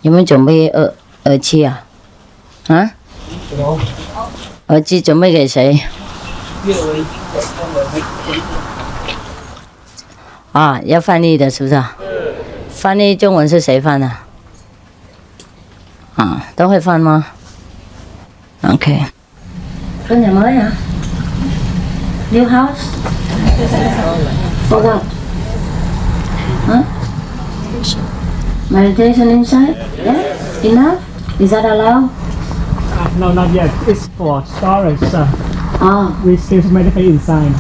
你们准备耳机啊？啊？耳机准备给谁？啊，要翻译的是不是？翻译中文是谁翻的？啊，都会翻吗 ？OK。Có nhà mới hả? New house? For what? Huh? Meditation inside? Yeah? Enough? Is that allowed? No, not yet. It's for storage. Oh. We still meditate inside.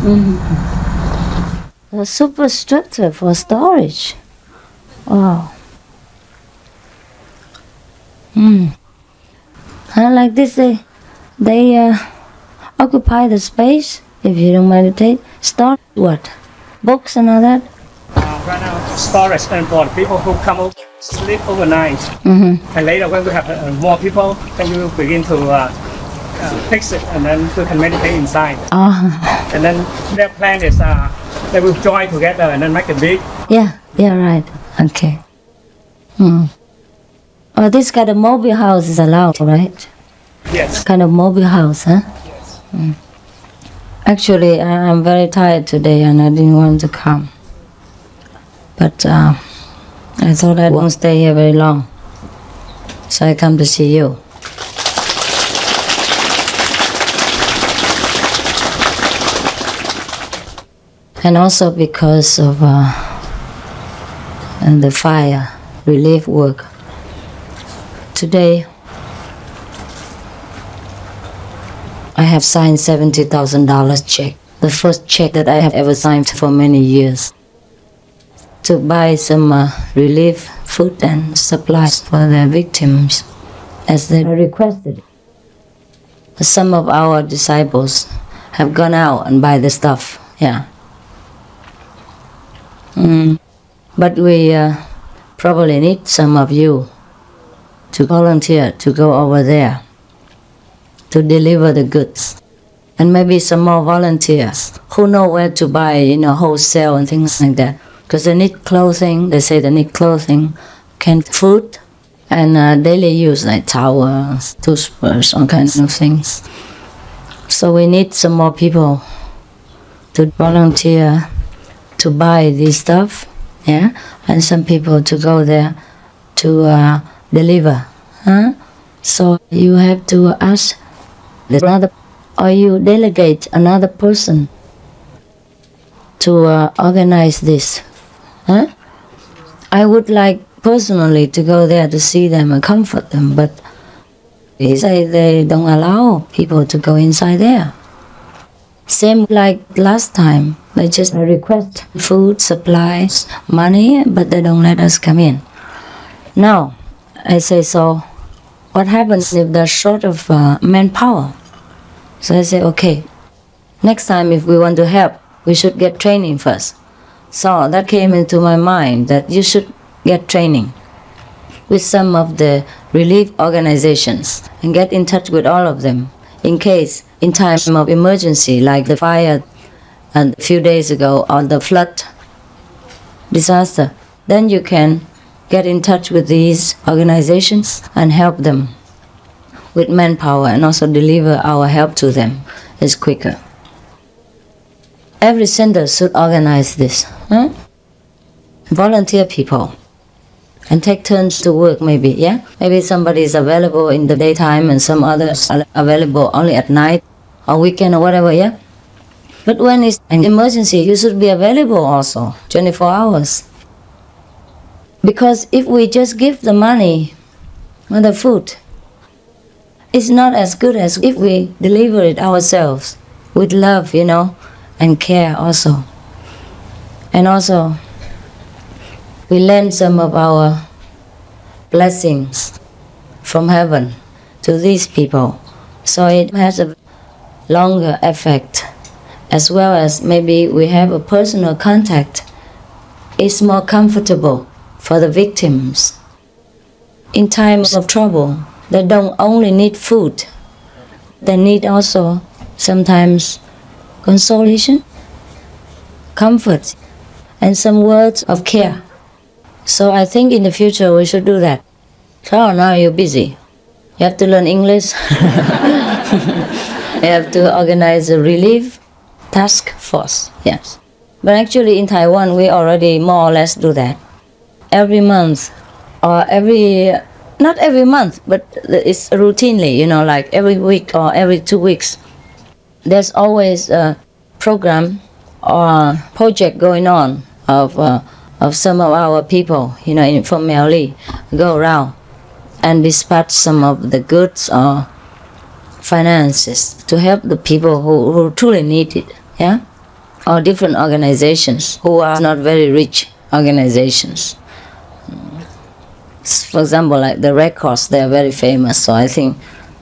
A super structure for storage. Wow. Like this, they occupy the space. If you don't meditate, store what? Books and all that. Right now, storage and for people who come over, sleep overnight. And later, when we have more people, then we will begin to fix it, and then we can meditate inside. And then their plan is they will join together and then make it big. Yeah, right. Okay. Oh, this kind of mobile house is allowed, right? Yes. Kind of mobile house, huh? Yes. Actually, I'm very tired today and I didn't want to come. But I thought I won't stay here very long. So I come to see you. And also because of the fire relief work. Today, I have signed $70,000 check. The first check that I have ever signed for many years. To buy some relief food and supplies for the victims as they requested. Some of our disciples have gone out and buy the stuff, yeah. But we probably need some of you to volunteer to go over there to deliver the goods. And maybe some more volunteers who know where to buy, wholesale and things like that. Because they need clothing, they say they need clothing, canned food, and daily use like towels, toothbrush, all kinds of things. So we need some more people to volunteer to buy this stuff, yeah, and some people to go there to deliver. So you have to ask another, or you delegate another person to organize this. I would like personally to go there to see them and comfort them, but they say they don't allow people to go inside there. Same like last time, they just request food, supplies, money, but they don't let us come in. Now, I say, so what happens if they're short of manpower? So I say, okay, next time if we want to help, we should get training first. So that came into my mind that you should get training with some of the relief organizations and get in touch with all of them in case, in time of emergency, like the fire a few days ago or the flood disaster, then you can get in touch with these organizations and help them with manpower and also deliver our help to them. It's quicker. Every center should organize this. Volunteer people and take turns to work maybe, yeah? Maybe somebody is available in the daytime and some others are available only at night or weekend or whatever, yeah? But when it's an emergency, you should be available also, 24 hours. Because if we just give the money or the food, it's not as good as if we deliver it ourselves with love, and care also. And also, we lend some of our blessings from heaven to these people. So it has a longer effect, as well as maybe we have a personal contact. It's more comfortable for the victims. In times of trouble, they don't only need food, they need also sometimes consolation, comfort, and some words of care. So I think in the future we should do that. So now you're busy. You have to learn English. You have to organize a relief task force. Yes. But actually in Taiwan, we already more or less do that. Every month, or not every month, but it's routinely, you know, like every week or every 2 weeks. There's always a program or project going on of some of our people, you know, from Miaoli, go around and dispatch some of the goods or finances to help the people who truly need it, yeah? Or different organizations who are not very rich organizations. For example, like the Red Cross, they are very famous, so I think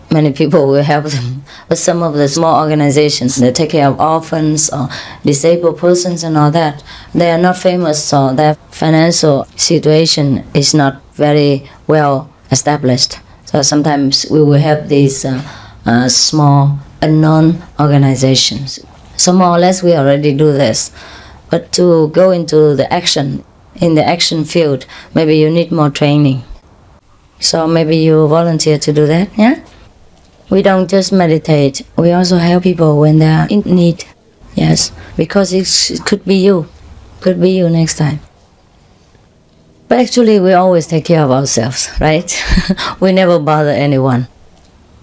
many people will help them. But some of the small organizations, they take care of orphans or disabled persons and all that, they are not famous, so their financial situation is not very well established. So sometimes we will help these small, unknown organizations. So more or less we already do this. But to go into the action, in the action field, maybe you need more training. So maybe you volunteer to do that, yeah? We don't just meditate, we also help people when they are in need. Yes, because it could be you next time. But actually we always take care of ourselves, right? We never bother anyone.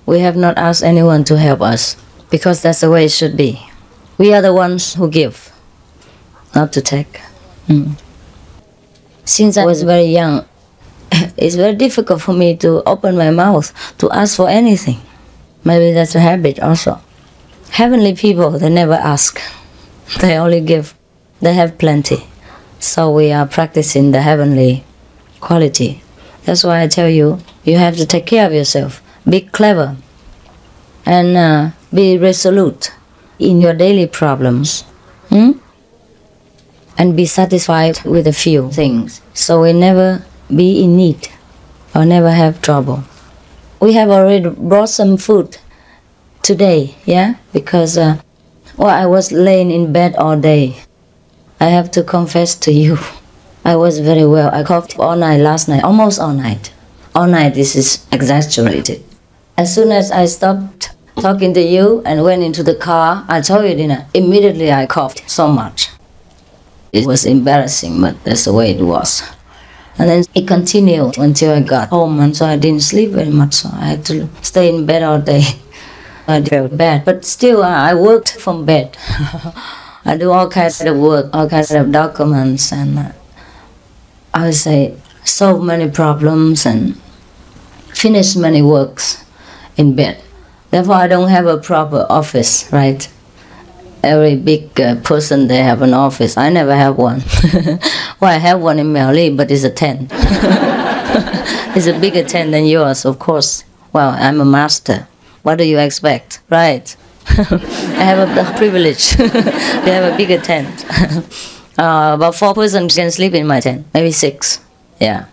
We have not asked anyone to help us, because that's the way it should be. We are the ones who give, not to take. Since I was very young, it's very difficult for me to open my mouth to ask for anything. Maybe that's a habit also. Heavenly people, they never ask. They only give. They have plenty. So we are practicing the heavenly quality. That's why I tell you, you have to take care of yourself. Be clever. And be resolute in your daily problems. And be satisfied with a few things. So we never be in need or never have trouble. We have already brought some food today, yeah? Because I was laying in bed all day. I have to confess to you, I was very well. I coughed all night last night, almost all night. All night, this is exaggerated. As soon as I stopped talking to you and went into the car, I told you, didn't I? Immediately I coughed so much. It was embarrassing, but that's the way it was. And then it continued until I got home, and so I didn't sleep very much, so I had to stay in bed all day. I felt bad, but still I worked from bed. I do all kinds of work, all kinds of documents, and I would say solve many problems and finish many works in bed. Therefore I don't have a proper office, right? Every big person, they have an office. I never have one. Well, I have one in Miaoli, but it's a tent. It's a bigger tent than yours, of course. Well, I'm a master. What do you expect, right? I have the privilege to have a bigger tent. About 4 persons can sleep in my tent, maybe 6, yeah.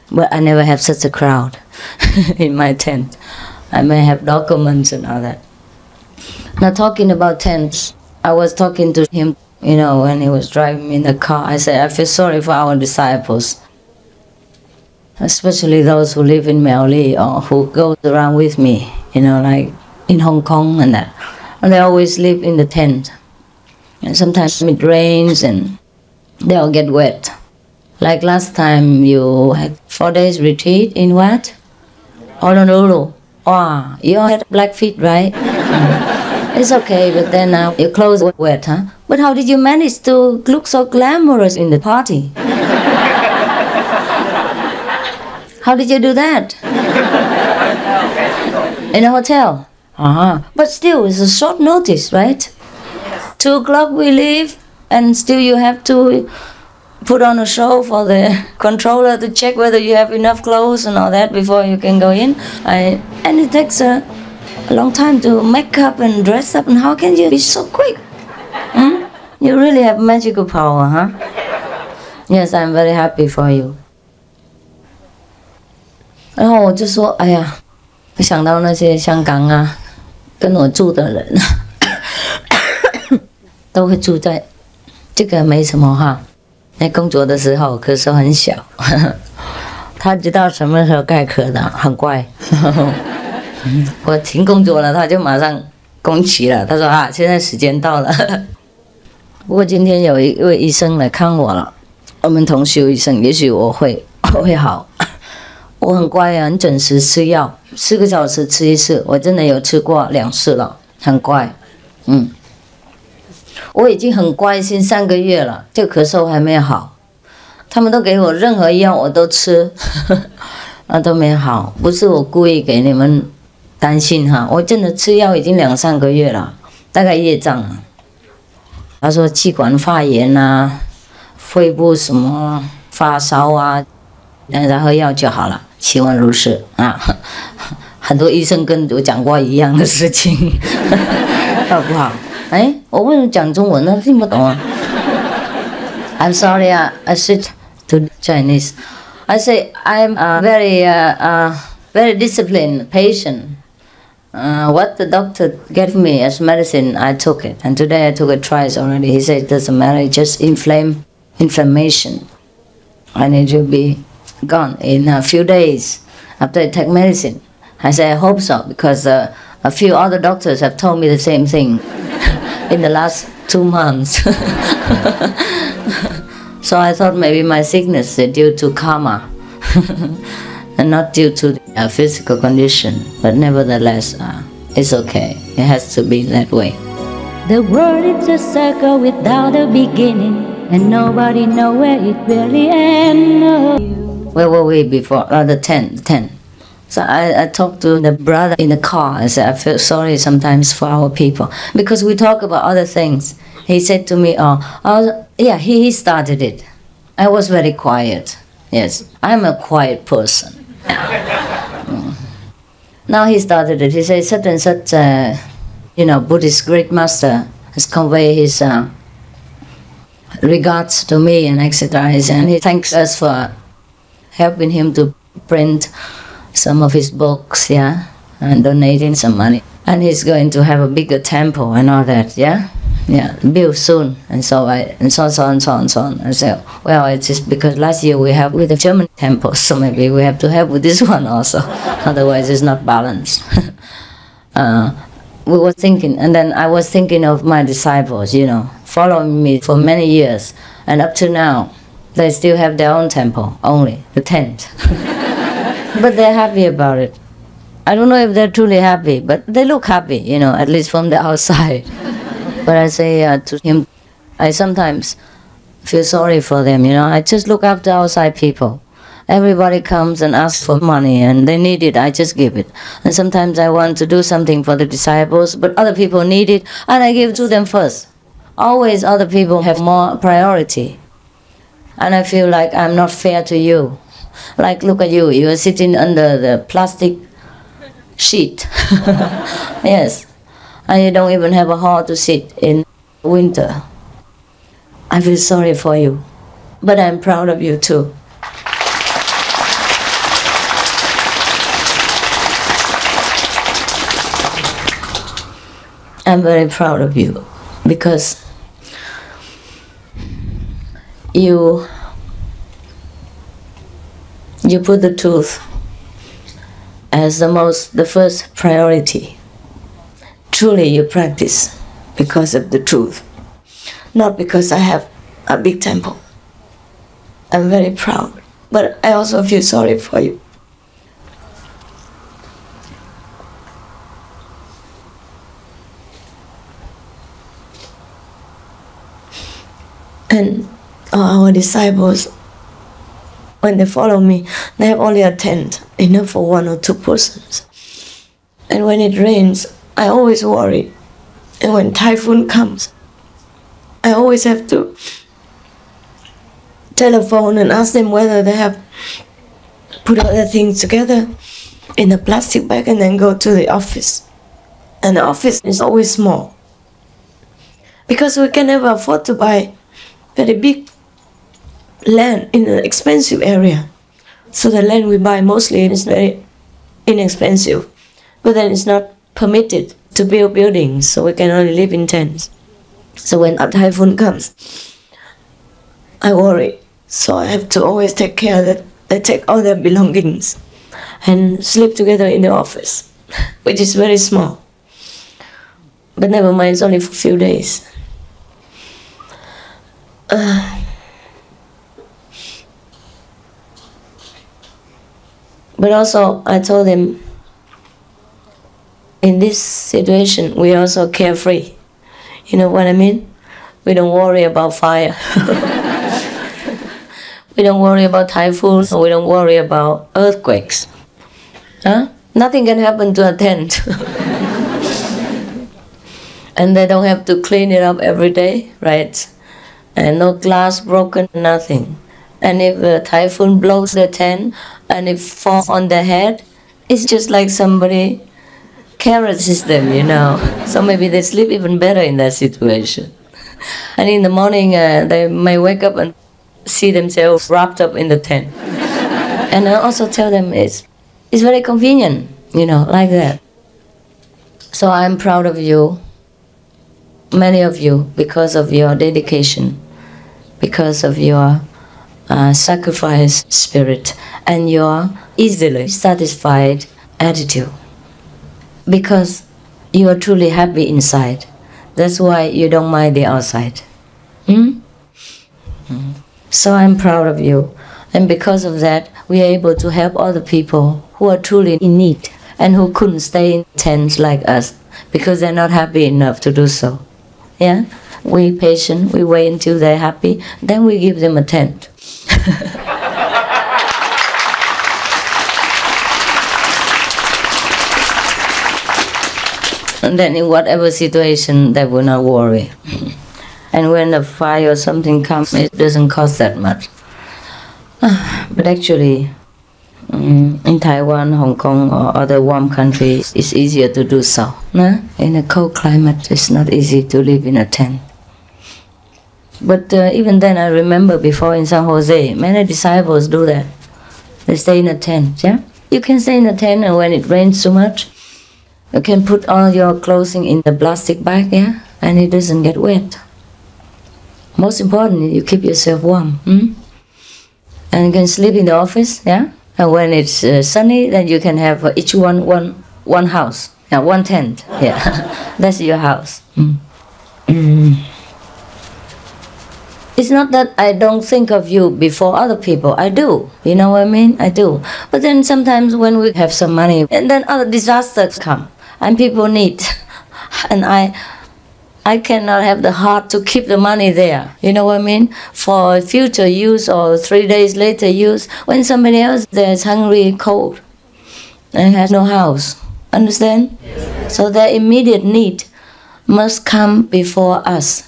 But I never have such a crowd in my tent. I may have documents and all that. Now talking about tents, I was talking to him, you know, when he was driving me in the car. I said, I feel sorry for our disciples, especially those who live in Miaoli or who go around with me, you know, like in Hong Kong and that. And they always live in the tent. And sometimes it rains and they all get wet. Like last time you had 4 days retreat in what? Honolulu. Wow, you all had black feet, right? It's okay, but then your clothes were wet, huh? But how did you manage to look so glamorous in the party? How did you do that? In a hotel? But still, it's a short notice, right? 2 o'clock we leave, and still you have to put on a show for the controller to check whether you have enough clothes and all that before you can go in. And it takes a long time to make up and dress up, and how can you be so quick? You really have magical power, huh? Yes, I'm very happy for you. 然后我就说，哎呀，我想到那些香港啊，跟我住的人，都会住在这个没什么哈。在工作的时候咳嗽很小，他知道什么时候该咳的，很乖。我停工作了，他就马上供起了。他说啊，现在时间到了。不过今天有一位医生来看我了，我们同修医生，也许我会好。我很乖啊，很准时吃药，4个小时吃一次，我真的有吃过2次了，很乖。我已经很乖心3个月了，这个咳嗽还没好，他们都给我任何药我都吃，都没好，不是我故意给你们担心哈，我真的吃药已经2、3个月了，大概业障了。他说气管发炎啊，肺部什么发烧啊，然后药就好了，希望如是啊。很多医生跟我讲过一样的事情，好不好？哎，我为什么讲中文呢？听不懂啊。I'm sorry, I switch to Chinese. I say I'm a very disciplined patient. What the doctor gave me as medicine, I took it. And today I took it twice already. He said it doesn't matter, it's just inflammation. I need to be gone in a few days after I take medicine. I say I hope so, because a few other doctors have told me the same thing in the last 2 months. So I thought maybe my sickness is due to karma. And not due to the physical condition, but nevertheless, it's okay. It has to be that way. The world is a circle without a beginning, and nobody knows where it really ends. Where were we before? The 10. So I talked to the brother in the car. I said, I feel sorry sometimes for our people, because we talk about other things. He said to me, yeah, he started it. I was very quiet. Yes, I'm a quiet person. Now he started it. He said such and such, Buddhist great master has conveyed his regards to me and etc. And he thanks us for helping him to print some of his books, yeah, and donating some money. And he's going to have a bigger temple and all that, yeah, build soon, and so on. I said, well, it's just because last year we helped with the German temple, so maybe we have to help with this one also. Otherwise, it's not balanced. We were thinking, and then I was thinking of my disciples, following me for many years, and up to now, they still have their own temple, only the tent. But they're happy about it. I don't know if they're truly happy, but they look happy, at least from the outside. But I say to him, I sometimes feel sorry for them, I just look after outside people. Everybody comes and asks for money and they need it, I just give it. And sometimes I want to do something for the disciples, but other people need it and I give to them first. Always other people have more priority. And I feel like I'm not fair to you. Like, look at you, you are sitting under the plastic sheet. Yes. And you don't even have a hall to sit in winter. I feel sorry for you, but I'm proud of you too. I'm very proud of you because you put the truth as the first priority. Truly you practice because of the truth, not because I have a big temple. I'm very proud, but I also feel sorry for you. And our disciples, when they follow me, they have only a tent, enough for 1 or 2 persons. And when it rains, I always worry. And when typhoon comes, I always have to telephone and ask them whether they have put all the things together in a plastic bag and then go to the office. And the office is always small, because we can never afford to buy very big land in an expensive area. So the land we buy mostly is very inexpensive, but then it's not permitted to build buildings, so we can only live in tents. So when a typhoon comes, I worry. So I have to always take care that they take all their belongings and sleep together in the office, which is very small. But never mind, it's only for a few days. But also, I told him, in this situation, we are also carefree. You know what I mean? We don't worry about fire. We don't worry about typhoons. We don't worry about earthquakes. Huh? Nothing can happen to a tent. And they don't have to clean it up every day, right? And no glass broken, nothing. And if a typhoon blows the tent and it falls on their head, it's just like somebody caresses them, you know. So maybe they sleep even better in that situation. And in the morning, they may wake up and see themselves wrapped up in the tent. And I also tell them it's very convenient, you know, like that. So I'm proud of you, many of you, because of your dedication, because of your sacrifice spirit, and your easily satisfied attitude. Because you are truly happy inside. That's why you don't mind the outside. So I'm proud of you. And because of that, we are able to help other people who are truly in need and who couldn't stay in tents like us because they're not happy enough to do so. Yeah? We patient, we wait until they're happy, then we give them a tent. And then in whatever situation, they will not worry. And when a fire or something comes, it doesn't cost that much. But actually, in Taiwan, Hong Kong, or other warm countries, it's easier to do so. No? In a cold climate, it's not easy to live in a tent. But even then, I remember before in San Jose, many disciples do that. They stay in a tent, yeah? You can stay in a tent, and when it rains so much, you can put all your clothing in the plastic bag, yeah? And it doesn't get wet. Most importantly, you keep yourself warm. And you can sleep in the office, yeah? And when it's sunny, then you can have each one house, yeah, one tent, yeah. That's your house. It's not that I don't think of you before other people. I do. You know what I mean? I do. But then sometimes when we have some money, and then other disasters come, and people need, and I cannot have the heart to keep the money there. You know what I mean? For future use or 3 days later use, when somebody else there is hungry, cold, and has no house. Understand? So their immediate need must come before us,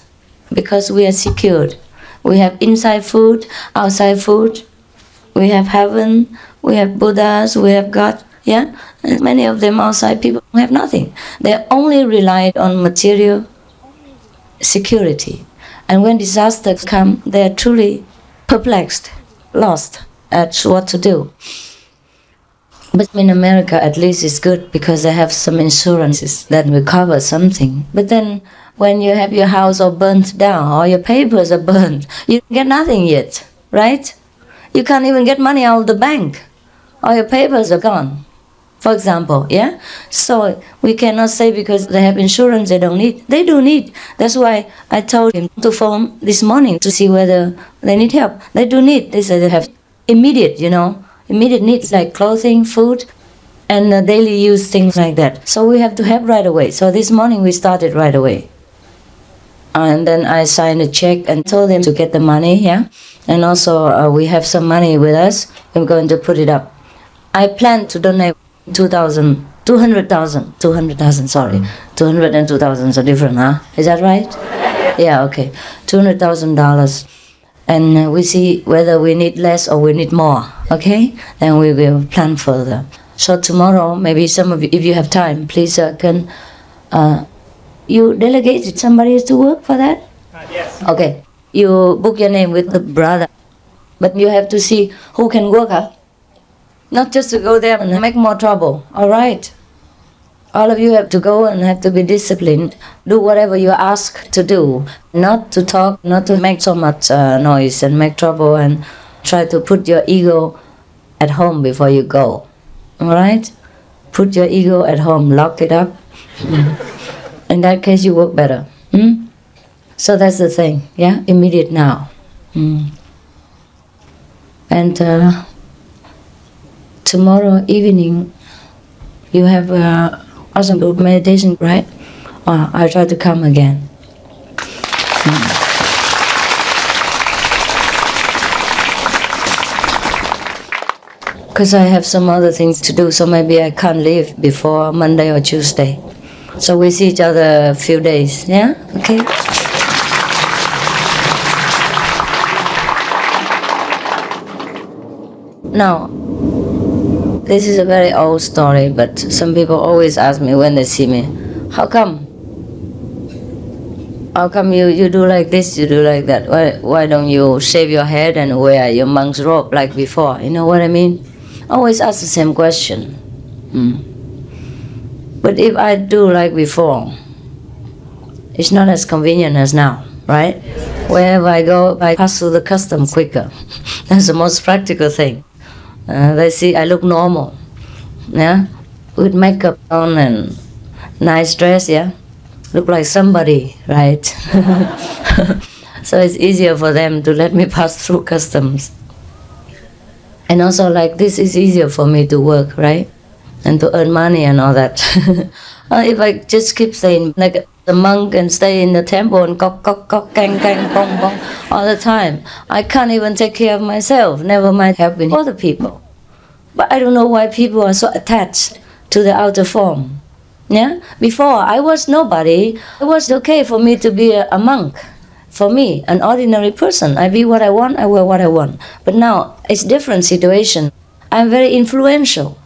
because we are secured. We have inside food, outside food. We have heaven, we have Buddhas, we have God. Yeah? And many of them outside people have nothing. They only rely on material security. And when disasters come, they are truly perplexed, lost at what to do. But in America, at least it's good because they have some insurances that will cover something. But then when you have your house all burnt down or your papers are burnt, you get nothing yet, right? You can't even get money out of the bank or your papers are gone, for example, yeah? So we cannot say because they have insurance they don't need. They do need. That's why I told him to phone this morning to see whether they need help. They do need. They say they have immediate, you know, immediate needs like clothing, food, and daily use things like that. So we have to help right away. So this morning we started right away. And then I signed a check and told them to get the money, yeah? And also we have some money with us. I'm going to put it up. I plan to donate 200,000, sorry. 200 and 2,000 are different, huh? Is that right? Yeah, okay. $200,000. And we see whether we need less or we need more, okay? Then we will plan further. So tomorrow, maybe some of you, if you have time, please can you delegate somebody to work for that? Yes. Okay. You book your name with the brother. But you have to see who can work, huh? Not just to go there and make more trouble, all right? All of you have to go and have to be disciplined. Do whatever you are asked to do. Not to talk, not to make so much noise and make trouble and try to put your ego at home before you go. Alright? Put your ego at home, lock it up. In that case, you work better. So that's the thing, yeah? Immediate now. And tomorrow evening, you have awesome group meditation, right? I'll try to come again. Because I have some other things to do, so maybe I can't leave before Monday or Tuesday. So we see each other a few days, yeah? Okay? Now, this is a very old story, but some people always ask me when they see me, how come? How come you do like this, you do like that? Why don't you shave your head and wear your monk's robe like before? You know what I mean? Always ask the same question. But if I do like before, it's not as convenient as now, right? Wherever I go, I pass through the custom quicker. That's the most practical thing. They see I look normal, yeah, with makeup on and nice dress, yeah, look like somebody, right? So it's easier for them to let me pass through customs. And also, like, this is easier for me to work, right? And to earn money and all that. If I just keep saying, like the monk, and stay in the temple and kok, kok, kok, kang, kang, bong, bong, all the time, I can't even take care of myself, never mind helping other people. But I don't know why people are so attached to the outer form. Yeah? Before, I was nobody. It was okay for me to be a monk. For me, an ordinary person, I be what I want, I wear what I want. But now, it's different situation. I'm very influential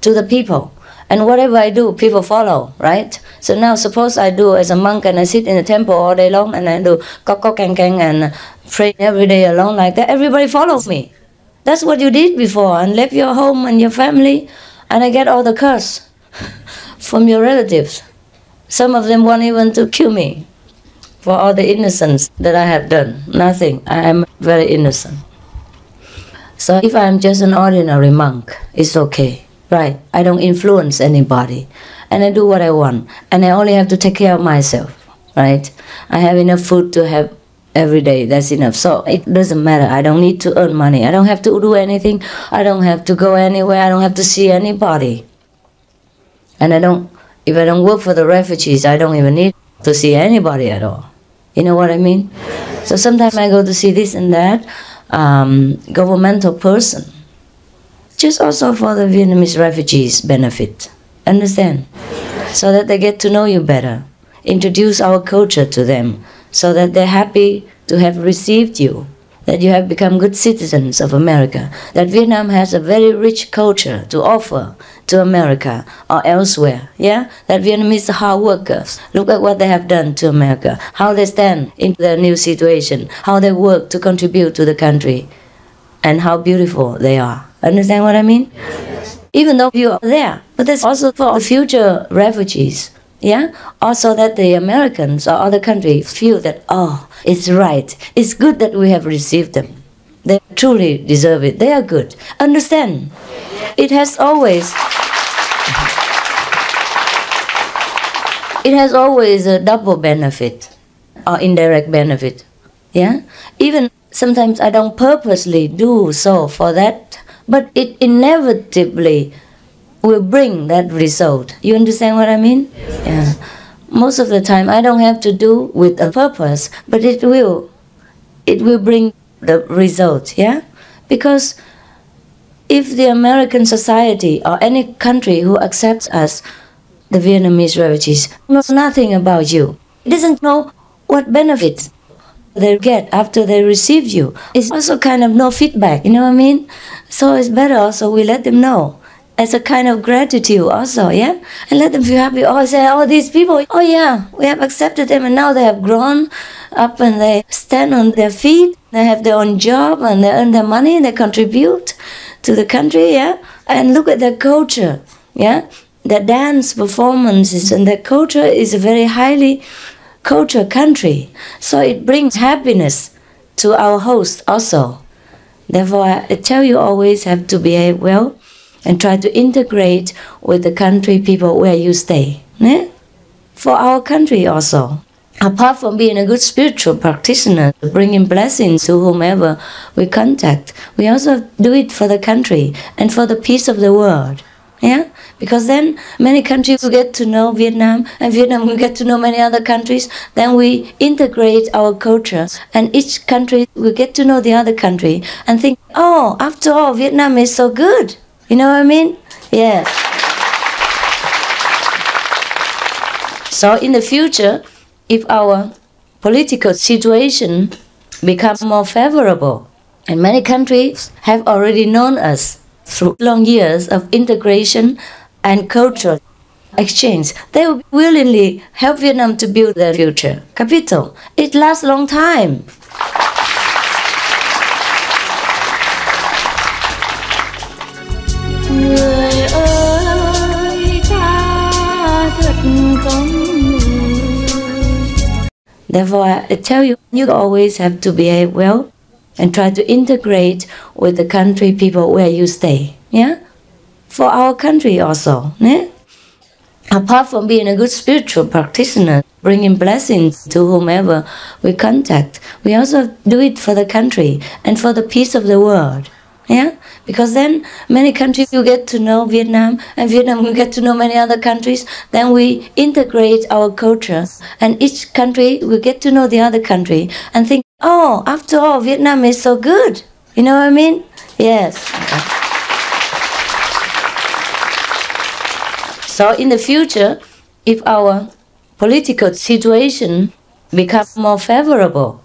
to the people. And whatever I do, people follow, right? So now, suppose I do as a monk and I sit in the temple all day long and I do kok kok kang kang and pray every day alone like that, everybody follows me. That's what you did before, and left your home and your family, and I get all the curse from your relatives. Some of them want even to kill me for all the innocence that I have done. Nothing. I am very innocent. So if I'm just an ordinary monk, it's okay, right? I don't influence anybody, and I do what I want, and I only have to take care of myself, right? I have enough food to have every day, that's enough. So it doesn't matter. I don't need to earn money. I don't have to do anything. I don't have to go anywhere. I don't have to see anybody. And if I don't work for the refugees, I don't even need to see anybody at all. You know what I mean? So sometimes I go to see this and that governmental person, just also for the Vietnamese refugees' benefit. Understand? So that they get to know you better. Introduce our culture to them, so that they're happy to have received you, that you have become good citizens of America, that Vietnam has a very rich culture to offer to America or elsewhere, yeah? That Vietnamese are hard workers. Look at what they have done to America, how they stand in their new situation, how they work to contribute to the country, and how beautiful they are. Understand what I mean? Even though you are there, but that's also for future refugees. Yeah? Also that the Americans or other countries feel that, oh, it's right. It's good that we have received them. They truly deserve it. They are good. Understand? It has always a double benefit or indirect benefit. Yeah? Even sometimes I don't purposely do so for that, but it inevitably will bring that result. You understand what I mean? Yeah. Most of the time I don't have to do with a purpose, but it will bring the result, yeah? Because if the American society or any country who accepts us, the Vietnamese refugees, knows nothing about you, doesn't know what benefits they get after they receive you, it's also kind of no feedback, you know what I mean? So it's better also we let them know, as a kind of gratitude also, yeah? And let them feel happy. Oh, say, oh, these people, oh yeah, we have accepted them and now they have grown up and they stand on their feet, they have their own job and they earn their money and they contribute to the country, yeah? And look at their culture, yeah? Their dance performances and their culture is a very highly cultured country. So it brings happiness to our host also. Therefore, I tell you always have to behave well and try to integrate with the country people where you stay. For our country also. Apart from being a good spiritual practitioner, bringing blessings to whomever we contact, we also do it for the country and for the peace of the world. Yeah? Because then many countries will get to know Vietnam, and Vietnam will get to know many other countries. Then we integrate our culture, and each country will get to know the other country and think, oh, after all, Vietnam is so good. You know what I mean? Yes. So in the future, if our political situation becomes more favorable, and many countries have already known us through long years of integration and cultural exchange, they will willingly help Vietnam to build their future. Capito? It lasts a long time. Người ơi, ta thật không người. Therefore, I tell you, you always have to behave well and try to integrate with the country people where you stay. Yeah? For our country also. Yeah? Apart from being a good spiritual practitioner, bringing blessings to whomever we contact, we also do it for the country and for the peace of the world. Yeah? Because then many countries will get to know Vietnam, and Vietnam will get to know many other countries. Then we integrate our culture, and each country will get to know the other country and think, oh, after all, Vietnam is so good. You know what I mean? Yes. So in the future, if our political situation becomes more favorable,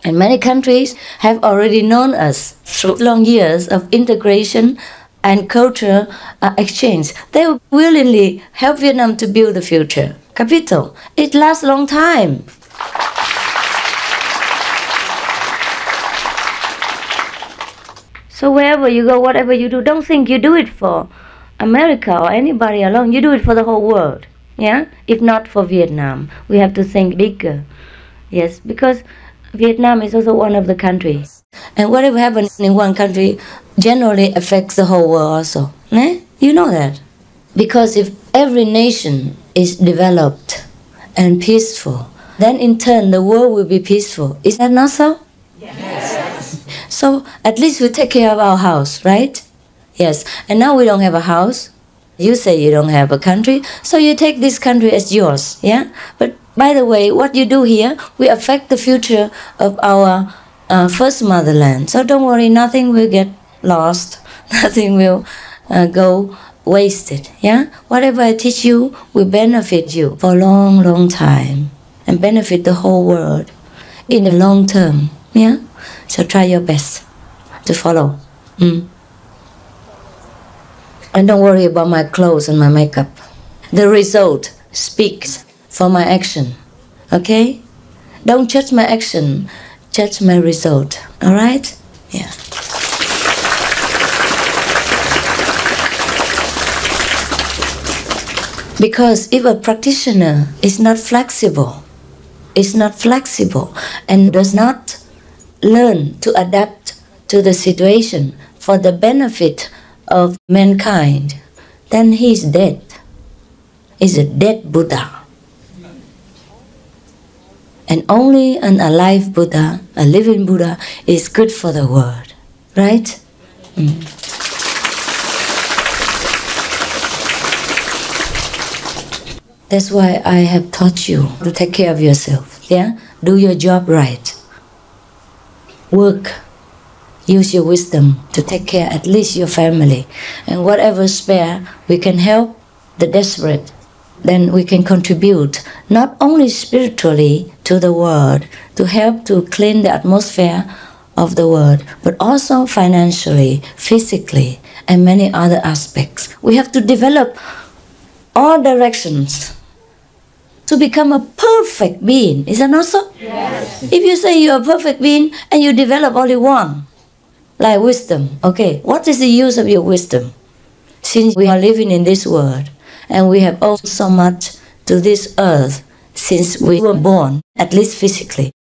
and many countries have already known us through long years of integration and cultural exchange, they will willingly help Vietnam to build the future. Capito? It lasts a long time. So wherever you go, whatever you do, don't think you do it for America or anybody alone. You do it for the whole world. Yeah? If not for Vietnam, we have to think bigger. Yes, because Vietnam is also one of the countries. And whatever happens in one country generally affects the whole world also. You know that. Because if every nation is developed and peaceful, then in turn the world will be peaceful. Is that not so? Yes. So at least we take care of our house, right? Yes. And now we don't have a house. You say you don't have a country, so you take this country as yours. Yeah? But by the way, what you do here will affect the future of our first motherland. So don't worry, nothing will get lost. Nothing will go wasted. Yeah? Whatever I teach you will benefit you for a long, long time and benefit the whole world in the long term. Yeah? So try your best to follow. And don't worry about my clothes and my makeup. The result speaks for my action. Okay? Don't judge my action, judge my result. Alright? Yeah. Because if a practitioner is not flexible and does not learn to adapt to the situation for the benefit of mankind, then he is dead. He's a dead Buddha. And only an alive Buddha, a living Buddha, is good for the world. Right? That's why I have taught you to take care of yourself. Yeah? Do your job right. Work. Use your wisdom to take care at least your family. And whatever spare, we can help the desperate. Then we can contribute not only spiritually to the world, to help to clean the atmosphere of the world, but also financially, physically, and many other aspects. We have to develop all directions to become a perfect being. Is that not so? Yes. If you say you are a perfect being and you develop only one, like wisdom, okay, what is the use of your wisdom? Since we are living in this world, and we have owed so much to this earth since we were born, at least physically.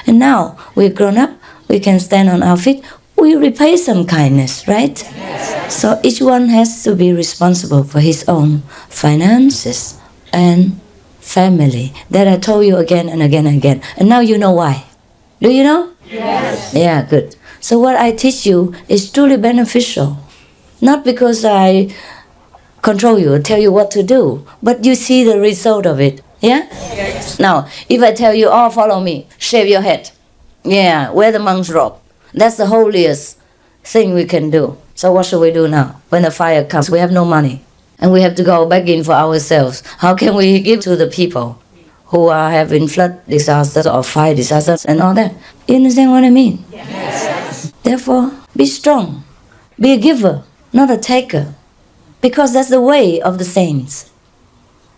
And now we're grown up, we can stand on our feet. we repay some kindness, right? Yes. So each one has to be responsible for his own finances and family. That I told you again and again and again. And now you know why. Do you know? Yes. Yeah, good. So what I teach you is truly beneficial. Not because I control you, tell you what to do, but you see the result of it. Yeah? Yes. Now, if I tell you, oh, follow me, shave your head. Yeah, wear the monk's robe. That's the holiest thing we can do. So what should we do now? When the fire comes, we have no money. And we have to go back in for ourselves. How can we give to the people who are having flood disasters or fire disasters and all that? You understand what I mean? Yes. Therefore, be strong. Be a giver, not a taker. Because that's the way of the saints.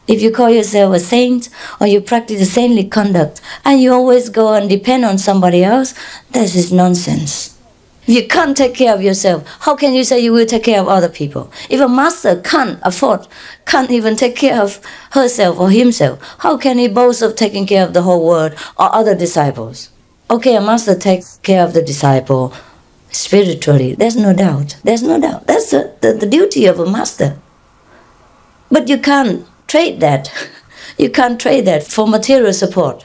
If you call yourself a saint or you practice a saintly conduct and you always go and depend on somebody else, this is nonsense. If you can't take care of yourself, how can you say you will take care of other people? If a master can't even take care of herself or himself, how can he boast of taking care of the whole world or other disciples? Okay, a master takes care of the disciple spiritually, there's no doubt. There's no doubt. That's the duty of a master. But you can't trade that. You can't trade that for material support.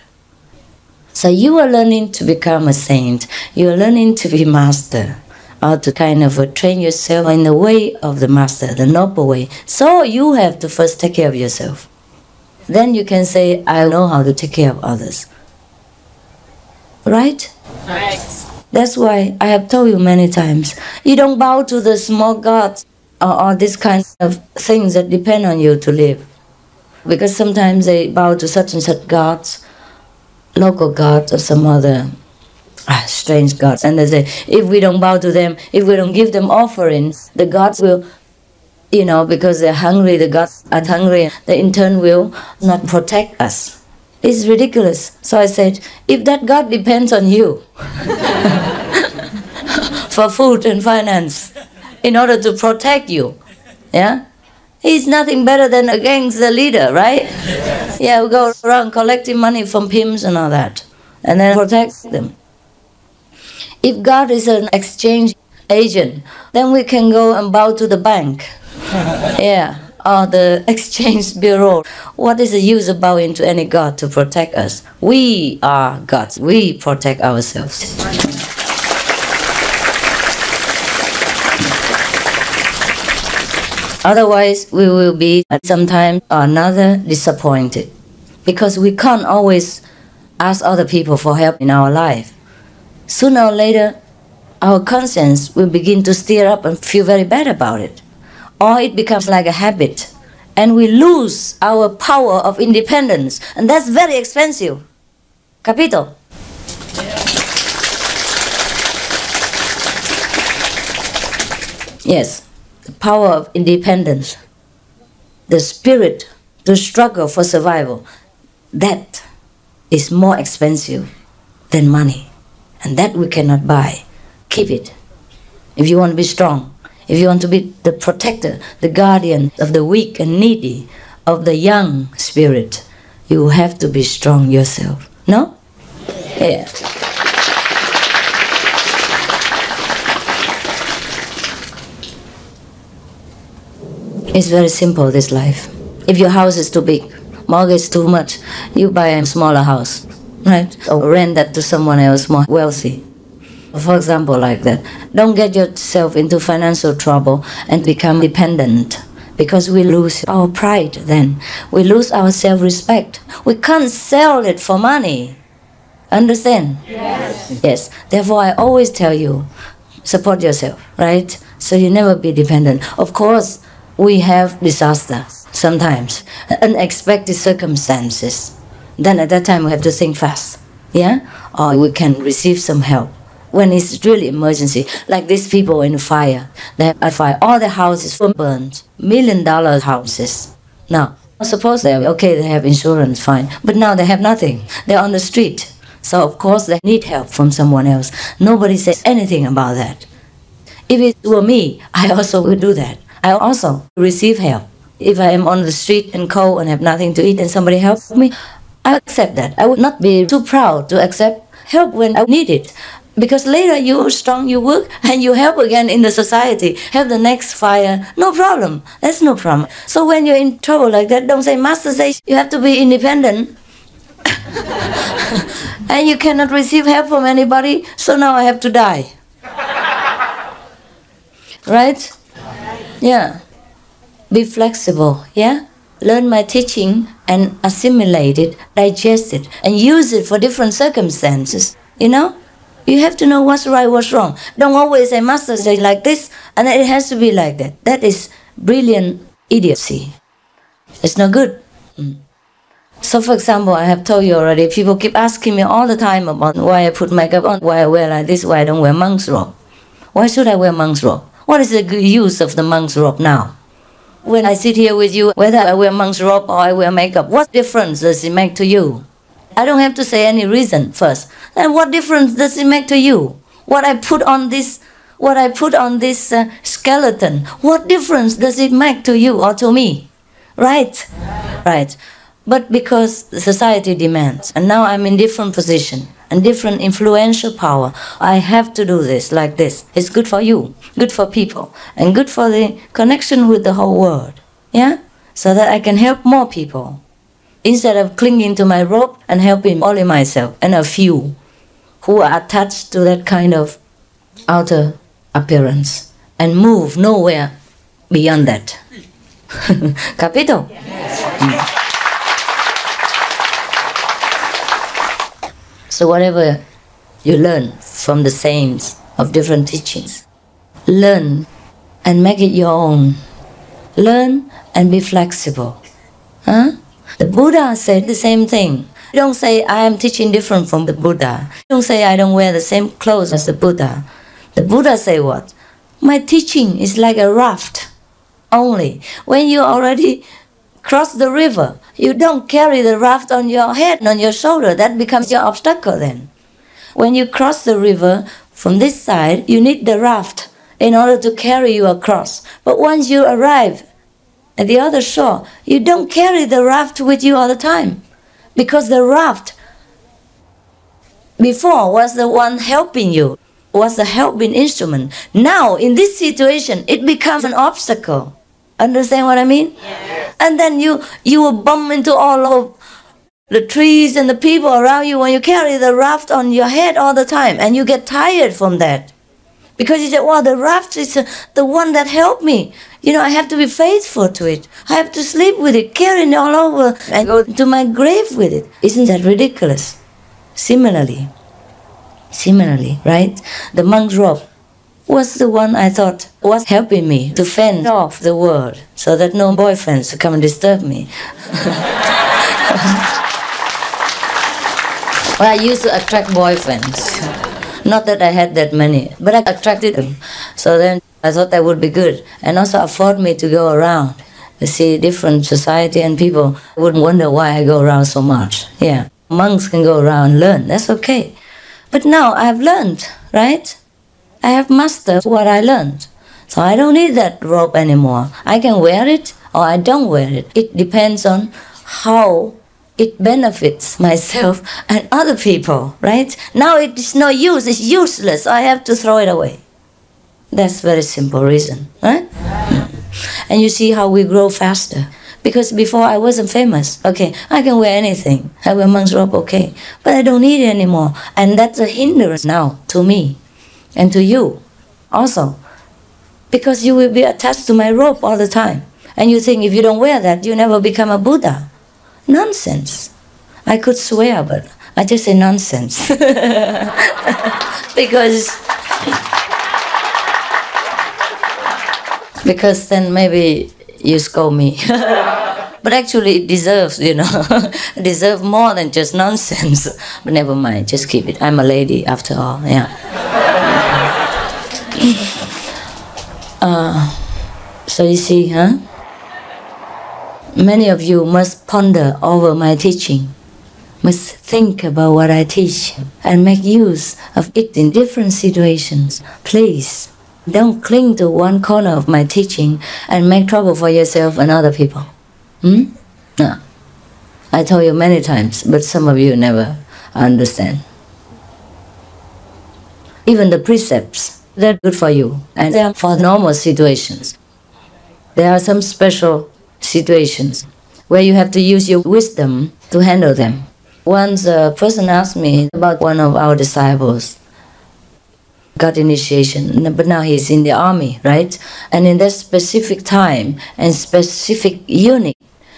So you are learning to become a saint. You are learning to be master, or to kind of train yourself in the way of the master, the noble way. So you have to first take care of yourself. Then you can say, I know how to take care of others. Right? Right. That's why I have told you many times, you don't bow to the small gods or this kind of things that depend on you to live. Because sometimes they bow to such and such gods, local gods or some other strange gods. And they say, if we don't bow to them, if we don't give them offerings, the gods will, because they're hungry, the gods are hungry, they in turn will not protect us. It's ridiculous. So I said, if that God depends on you for food and finance in order to protect you, yeah, he's nothing better than a gangster leader, right? Yeah, we go around collecting money from pimps and all that, and then protect them. If God is an exchange agent, then we can go and bow to the bank. Yeah. Or the exchange bureau. What is the use of bowing to any god to protect us? We are gods. We protect ourselves. Otherwise, we will be at some time or another disappointed. Because we can't always ask other people for help in our life. Sooner or later, our conscience will begin to stir up and feel very bad about it. Or it becomes like a habit, and we lose our power of independence, and that's very expensive. Capito? Yes, the power of independence, the spirit to struggle for survival, that is more expensive than money, and that we cannot buy. Keep it. If you want to be strong, if you want to be the protector, the guardian of the weak and needy, of the young spirit, you have to be strong yourself. No? Yeah. It's very simple, this life. If your house is too big, mortgage too much, you buy a smaller house, right? Or rent that to someone else more wealthy. For example, like that. Don't get yourself into financial trouble and become dependent, because we lose our pride then. We lose our self-respect. We can't sell it for money. Understand? Yes. Yes. Therefore, I always tell you, support yourself, right? So you never be dependent. Of course, we have disaster sometimes, unexpected circumstances. Then at that time, we have to think fast, yeah? Or we can receive some help. When it's really emergency, like these people in the fire, they have a fire, all the houses were burned, $1 million houses. Now, suppose they have insurance, fine, but now they have nothing. They're on the street, so of course they need help from someone else. Nobody says anything about that. If it were me, I also would do that. I also receive help. If I am on the street and cold and have nothing to eat and somebody helps me, I accept that. I would not be too proud to accept help when I need it. Because later you are strong, you work, and you help again in the society, help the next fire, no problem. That's no problem. So when you're in trouble like that, don't say, Master says you have to be independent. And you cannot receive help from anybody, so now I have to die. Right? Yeah. Be flexible, yeah? Learn my teaching and assimilate it, digest it, and use it for different circumstances, you know? You have to know what's right, what's wrong. Don't always say, Master says like this, and then it has to be like that. That is brilliant idiocy. It's not good. So for example, I have told you already, people keep asking me all the time about why I put makeup on, why I wear like this, why I don't wear monk's robe. Why should I wear monk's robe? What is the good use of the monk's robe now? When I sit here with you, whether I wear monk's robe or I wear makeup, what difference does it make to you? I don't have to say any reason first. And what difference does it make to you? What I put on this skeleton, what difference does it make to you or to me? Right? Right. But because society demands, and now I'm in different position and different influential power, I have to do this like this. It's good for you, good for people, and good for the connection with the whole world. Yeah? So that I can help more people. Instead of clinging to my rope and helping only myself and a few who are attached to that kind of outer appearance and move nowhere beyond that. Capito? Yes. So whatever you learn from the saints of different teachings, learn and make it your own. Learn and be flexible. Huh? The Buddha said the same thing. Don't say, I am teaching different from the Buddha. Don't say, I don't wear the same clothes as the Buddha. The Buddha say what? My teaching is like a raft only. When you already cross the river, you don't carry the raft on your head, on your shoulder. That becomes your obstacle then. When you cross the river from this side, you need the raft in order to carry you across. But once you arrive at the other shore, you don't carry the raft with you all the time. Because the raft before was the one helping you, was the helping instrument. Now, in this situation, it becomes an obstacle. Understand what I mean? Yes. And then you will bump into all of the trees and the people around you when you carry the raft on your head all the time, and you get tired from that. Because you say, well, the raft is the one that helped me. You know, I have to be faithful to it. I have to sleep with it, carry it all over, and go to my grave with it. Isn't that ridiculous? Similarly, right? The monk's robe was the one I thought was helping me to fend off the world so that no boyfriends would come and disturb me. Well, I used to attract boyfriends. Not that I had that many, but I attracted them. So then I thought that would be good, and also afford me to go around, to see different society and people wouldn't wonder why I go around so much. Yeah, monks can go around and learn, that's okay. But now I've learned, right? I have mastered what I learned. So I don't need that robe anymore. I can wear it or I don't wear it. It depends on how it benefits myself and other people, right? Now it's no use, it's useless, I have to throw it away. That's very simple reason, right? And you see how we grow faster. Because before I wasn't famous. Okay, I can wear anything. I wear monk's robe, okay. But I don't need it anymore. And that's a hindrance now to me and to you also. Because you will be attached to my robe all the time. And you think if you don't wear that, you never become a Buddha. Nonsense. I could swear, but I just say nonsense. Because then maybe you scold me. But actually it deserves, you know, it deserves more than just nonsense. But never mind, just keep it. I'm a lady after all, yeah. So you see, huh? Many of you must ponder over my teaching, must think about what I teach and make use of it in different situations. Please, don't cling to one corner of my teaching and make trouble for yourself and other people. No. I told you many times, but some of you never understand. even the precepts, they're good for you, and they're for normal situations. There are some special situations where you have to use your wisdom to handle them. Once a person asked me about one of our disciples, got initiation, but now he's in the army, right? And in that specific time and specific unit,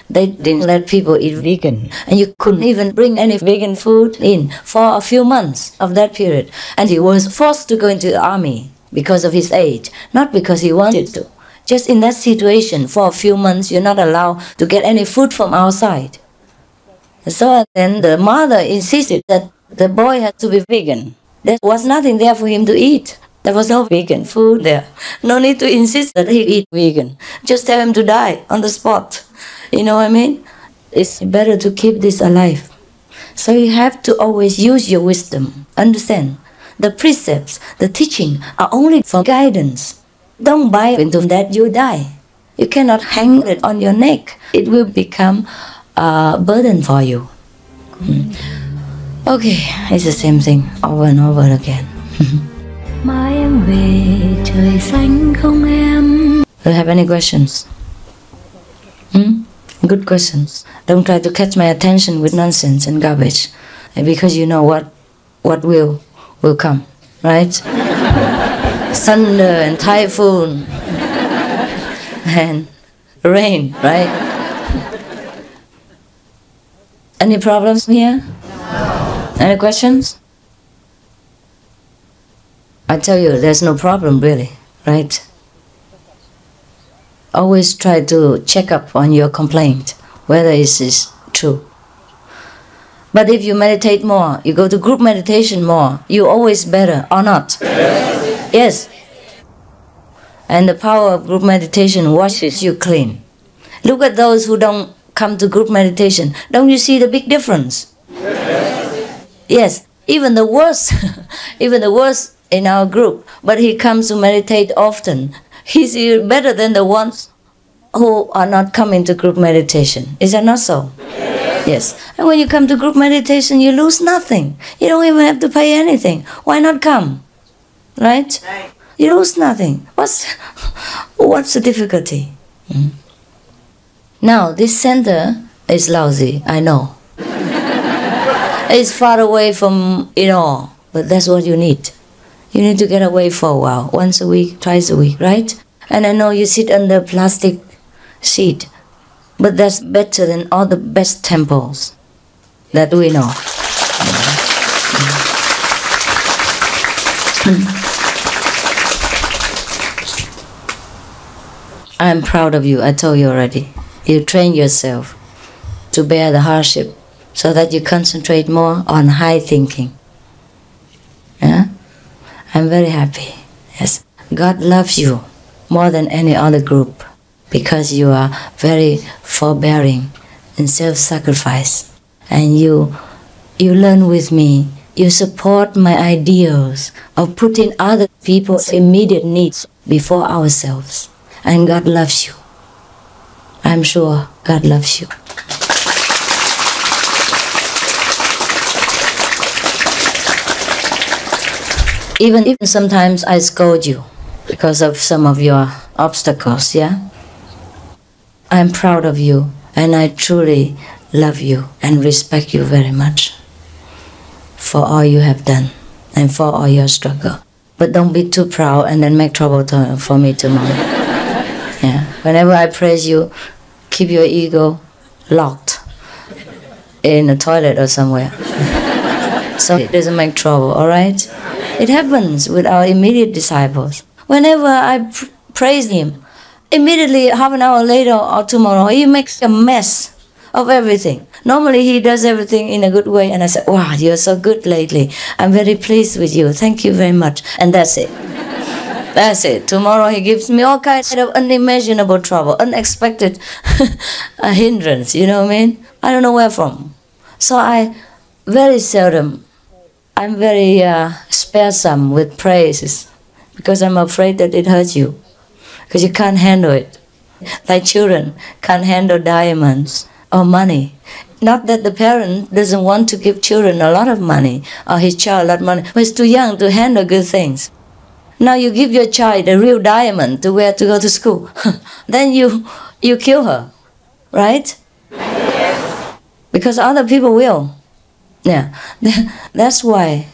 they didn't let people eat vegan. And you couldn't even bring any vegan food in for a few months of that period. And he was forced to go into the army because of his age, not because he wanted to. Just in that situation, for a few months, you're not allowed to get any food from outside. So then the mother insisted that the boy had to be vegan. There was nothing there for him to eat. There was no vegan food there. No need to insist that he eat vegan. Just tell him to die on the spot. You know what I mean? It's better to keep this alive. So you have to always use your wisdom. Understand? The precepts, the teaching are only for guidance. Don't buy into that, you die. You cannot hang it on your neck. It will become a burden for you. Okay, it's the same thing over and over again. Mai em về trời xanh không em. Do you have any questions? Good questions. Don't try to catch my attention with nonsense and garbage, because you know what will come, right? Thunder and typhoon and rain, right? Any problems here? Any questions? I tell you, there's no problem really, right? Always try to check up on your complaint, whether it is true. But if you meditate more, you go to group meditation more, you're always better, or not? Yes. And the power of group meditation washes you clean. Look at those who don't come to group meditation. Don't you see the big difference? Yes. Even the worst, even the worst in our group, but he comes to meditate often. He's better than the ones who are not coming to group meditation. Is that not so? Yes. And when you come to group meditation, you lose nothing. You don't even have to pay anything. Why not come? Right? You lose nothing. What's the difficulty? Now, this center is lousy, I know. It's far away from it all, but that's what you need. You need to get away for a while, once a week, twice a week, right? And I know you sit under plastic sheet, but that's better than all the best temples that we know. I'm proud of you, I told you already. You train yourself to bear the hardship so that you concentrate more on high thinking. Yeah? I'm very happy. Yes. God loves you more than any other group because you are very forbearing and self-sacrifice. And you learn with me. You support my ideals of putting other people's immediate needs before ourselves. And God loves you. I'm sure God loves you. Even sometimes I scold you because of some of your obstacles, yeah? I'm proud of you and I truly love you and respect you very much for all you have done and for all your struggle. But don't be too proud and then make trouble for me tomorrow. Yeah. Whenever I praise you, keep your ego locked in a toilet or somewhere. So it doesn't make trouble, alright? It happens with our immediate disciples. Whenever I praise him, immediately half an hour later or tomorrow, he makes a mess of everything. Normally he does everything in a good way and I say, wow, you're so good lately. I'm very pleased with you. Thank you very much. And that's it. That's it. Tomorrow he gives me all kinds of unimaginable trouble, unexpected hindrance, you know what I mean? I don't know where from. So I very seldom, I'm very sparesome with praises because I'm afraid that it hurts you because you can't handle it. Like children can't handle diamonds or money. Not that the parent doesn't want to give children a lot of money, or his child a lot of money, but he's too young to handle good things. Now you give your child a real diamond to wear to go to school, then you kill her, right? Because other people will. Yeah, that's why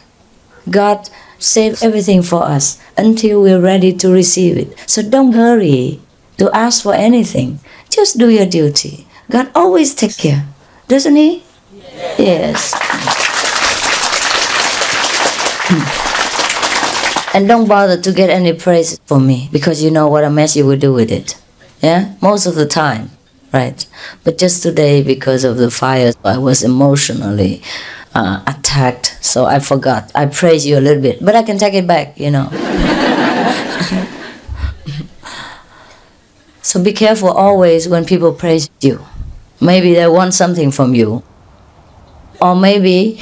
God saved everything for us until we're ready to receive it. So don't hurry to ask for anything. Just do your duty. God always takes care, doesn't He? Yes. And don't bother to get any praise for me, because you know what a mess you will do with it. Yeah, most of the time, right? But just today, because of the fire, I was emotionally attacked, so I forgot. I praised you a little bit, but I can take it back, you know. So be careful always when people praise you. Maybe they want something from you, or maybe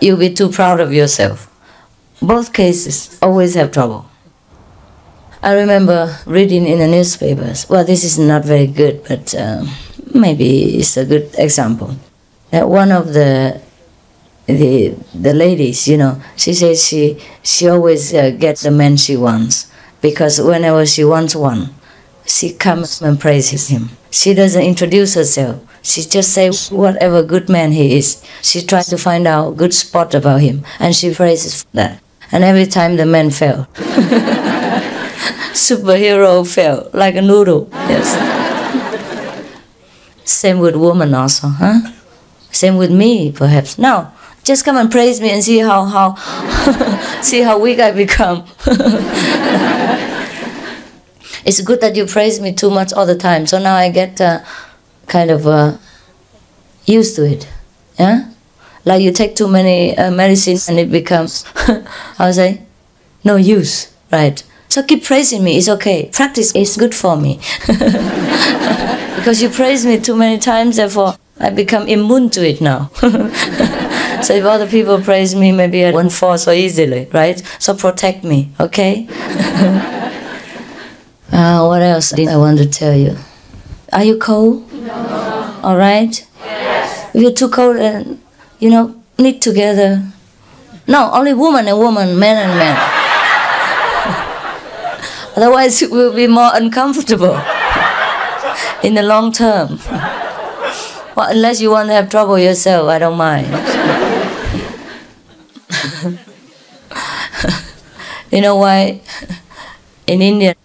you'll be too proud of yourself. Both cases always have trouble. I remember reading in the newspapers, well, this is not very good, but maybe it's a good example, that one of the ladies, you know, she says she always gets the man she wants, because whenever she wants one, she comes and praises him. She doesn't introduce herself. She just says whatever good man he is. She tries to find out good spot about him, and she praises that. And every time the man fell. Superhero fell like a noodle. Yes. Same with women also, huh? Same with me, perhaps. No, just come and praise me and see how see how weak I become. It's good that you praise me too much all the time, so now I get kind of used to it. Yeah, like you take too many medicines and it becomes, how to say, no use, right? So keep praising me, it's okay. Practice is good for me. Because you praise me too many times, therefore I become immune to it now. So if other people praise me, maybe I won't fall so easily, right? So protect me, okay? What else did I want to tell you? Are you cold? No. All right? Yes. If you're too cold, you know, knit together. No, only woman and woman, man and man. Otherwise it will be more uncomfortable in the long term. Well, unless you want to have trouble yourself, I don't mind. You know why? In India,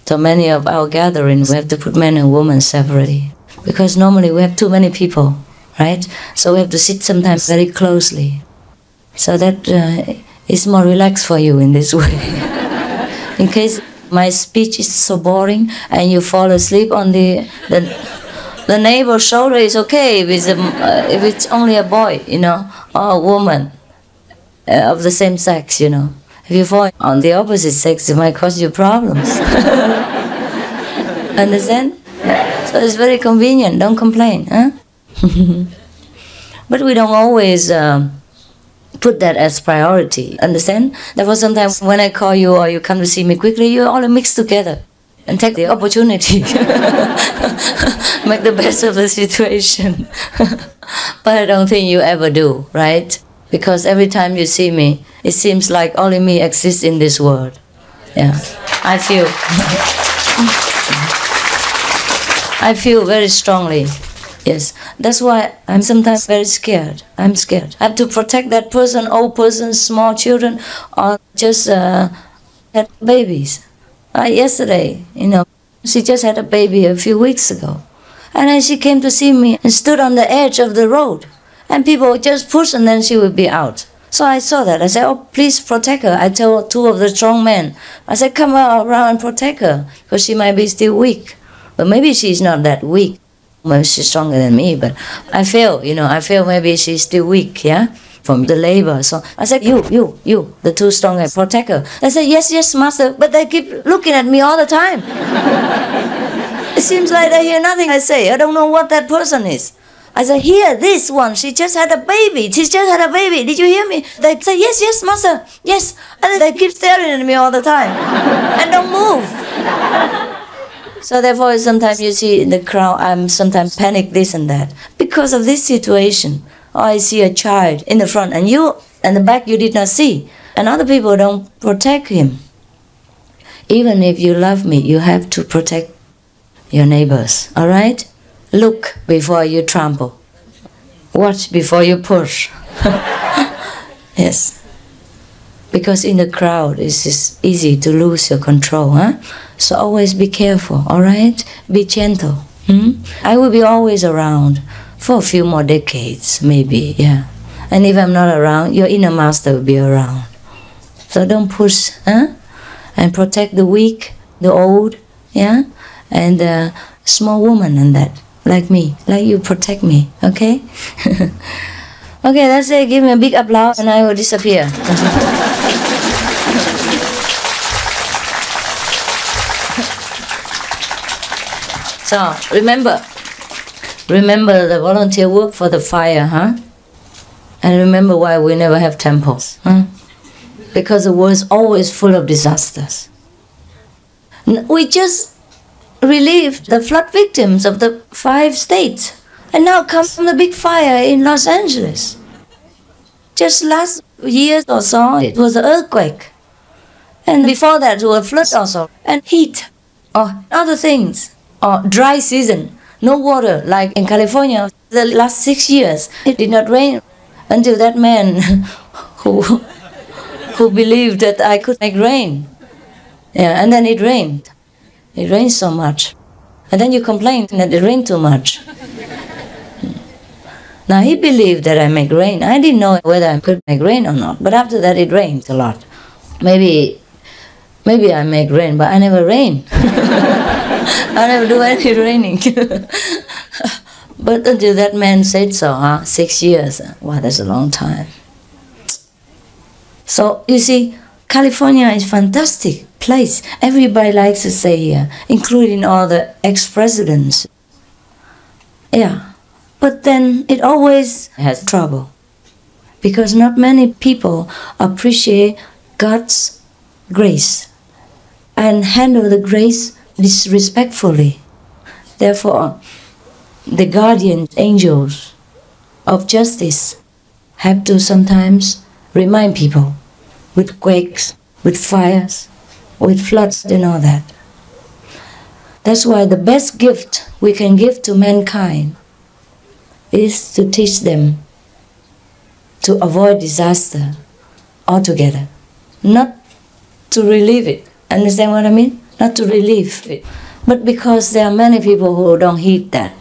so many of our gatherings, we have to put men and women separately. Because normally we have too many people, right? So we have to sit sometimes very closely. So that it's more relaxed for you in this way. In case my speech is so boring and you fall asleep on the neighbor's shoulder, is okay if it's only a boy, you know, or a woman of the same sex, you know. If you fall on the opposite sex, it might cause you problems. Understand? So it's very convenient, don't complain, huh? But we don't always put that as priority, understand? Therefore sometimes when I call you or you come to see me quickly, you all mix together and take the opportunity. Make the best of the situation. But I don't think you ever do, right? Because every time you see me, it seems like only me exists in this world. Yeah, I feel very strongly. Yes, that's why I'm sometimes very scared. I'm scared. I have to protect that person, old person, small children, or just had babies. Yesterday, you know, she just had a baby a few weeks ago. And then she came to see me and stood on the edge of the road. And people just push and then she would be out. So I saw that. I said, oh, please protect her. I told two of the strong men. I said, come around and protect her, because she might be still weak. But maybe she's not that weak. Maybe she's stronger than me, but I feel, you know, maybe she's still weak, yeah, from the labor. So I said, you, the two strong guys, protect her. They said, yes, master, but they keep looking at me all the time. It seems like they hear nothing I say. I don't know what that person is. I said, here, this one, she just had a baby. She just had a baby. Did you hear me? They say, yes, master, yes. And they keep staring at me all the time and don't move. So therefore, sometimes you see in the crowd, I'm sometimes panic this and that. Because of this situation, or I see a child in the front and you, and the back you did not see. And other people don't protect him. Even if you love me, you have to protect your neighbors, all right? Look before you trample. Watch before you push. Yes. Because in the crowd, it's easy to lose your control, huh? So always be careful, all right? Be gentle. I will be always around for a few more decades, maybe, yeah. And if I'm not around, your inner master will be around. So don't push, huh? And protect the weak, the old, yeah? And the small woman and that, like me, like you protect me, okay? Okay, that's it. Give me a big applause and I will disappear. So, remember the volunteer work for the fire, huh? And remember why we never have temples, huh? Because the world is always full of disasters. We just relieved the flood victims of the 5 states. And now comes the big fire in Los Angeles. Just last year or so, it was an earthquake. And before that, it was a flood also. And heat, or other things. Or dry season, no water, like in California. The last 6 years, it did not rain until that man who believed that I could make rain. Yeah, and then it rained. It rained so much. And then you complain that it rained too much. Now he believed that I make rain. I didn't know whether I could make rain or not. But after that it rained a lot. Maybe I make rain, but I never rain. I never do any raining. But until that man said so, huh? 6 years. Wow, that's a long time. So you see, California is a fantastic place. Everybody likes to stay here, including all the ex-presidents. Yeah, but then it always has trouble. Because not many people appreciate God's grace and handle the grace disrespectfully. Therefore, the guardian angels of justice have to sometimes remind people with quakes, with fires, with floods and all that. That's why the best gift we can give to mankind is to teach them to avoid disaster altogether, not to relieve it. Understand what I mean? Not to relieve it. But because there are many people who don't heed that.